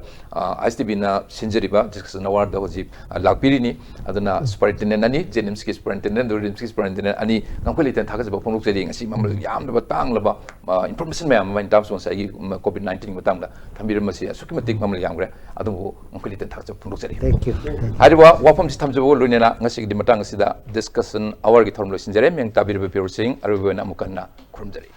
ISTB ꯅ ꯁꯤꯟꯖꯔꯤꯕ ꯗꯤꯁꯀꯁꯟ ꯑꯋꯥꯔꯗ ꯍꯧꯖꯤꯛ ꯂꯥꯛꯄꯤꯔꯤꯅꯤ ꯑꯗꯨꯅ ꯁꯨꯄꯔꯤꯟꯇꯦꯟꯗꯦꯟ ꯑꯅꯤ ꯖꯦꯅꯤꯝꯁꯀꯤ ꯁꯨꯄꯔꯤꯟꯇꯦꯟꯗꯦꯟ ꯑꯗꯨ ꯔꯤꯝꯁꯀꯤ ꯁꯨꯄꯔꯤꯟꯇꯦꯟꯗꯦꯟ ꯑꯅꯤ ꯉꯝꯈꯩ ꯂꯩꯇꯅ ꯊꯥꯒꯠꯆꯕ ꯐꯣꯡꯗꯣꯛꯆꯔꯤ ꯉꯁꯤ ꯃꯃꯜ ꯌꯥꯝꯂꯕ ꯇꯥꯡꯂꯕ ꯏꯟꯐꯣꯔꯃꯦꯁꯟ ꯃꯌꯥꯝ ꯑꯃ ꯏꯟ ꯇꯔꯝꯁ ꯑꯣꯐ ꯉꯁꯥꯏꯒꯤ COVID-19 ꯃꯇꯥꯡꯗ ꯊꯝꯕꯤꯔꯝꯕꯁꯤ ꯑꯁꯨꯛꯀꯤ ꯃꯇꯤꯛ ꯃꯃꯜ ꯌꯥꯝꯈ꯭ꯔꯦ ꯑꯗꯨꯕꯨ ꯉꯝꯈꯩ ꯂꯩꯇꯅ ꯊꯥꯒꯠꯆꯕ ꯐꯣꯡꯗꯣꯛꯆꯔꯤ ꯍꯥꯏꯔꯤꯕ ꯋꯥꯐꯝꯁꯤ ꯊꯝꯖꯕ ꯂꯣꯏꯅꯅ ꯉꯁꯤꯒꯤ ꯃꯇꯥꯡ ꯑꯁꯤꯗ ꯗꯤꯁꯀꯁꯟ ꯑꯋꯥꯔꯒꯤ ꯊꯧꯔꯝ ꯂꯣꯏꯁꯤꯟꯖꯔꯦ ꯃꯤꯌꯦꯡ ꯇꯥꯕꯤꯔꯤꯕ ꯄꯤꯌꯣꯔ ꯁꯤꯡ ꯑꯔꯣꯏꯕ ꯑꯣꯏꯅ ꯑꯃꯨꯛ ꯍꯟꯅ ꯈꯨꯔꯨꯝꯖꯔꯤ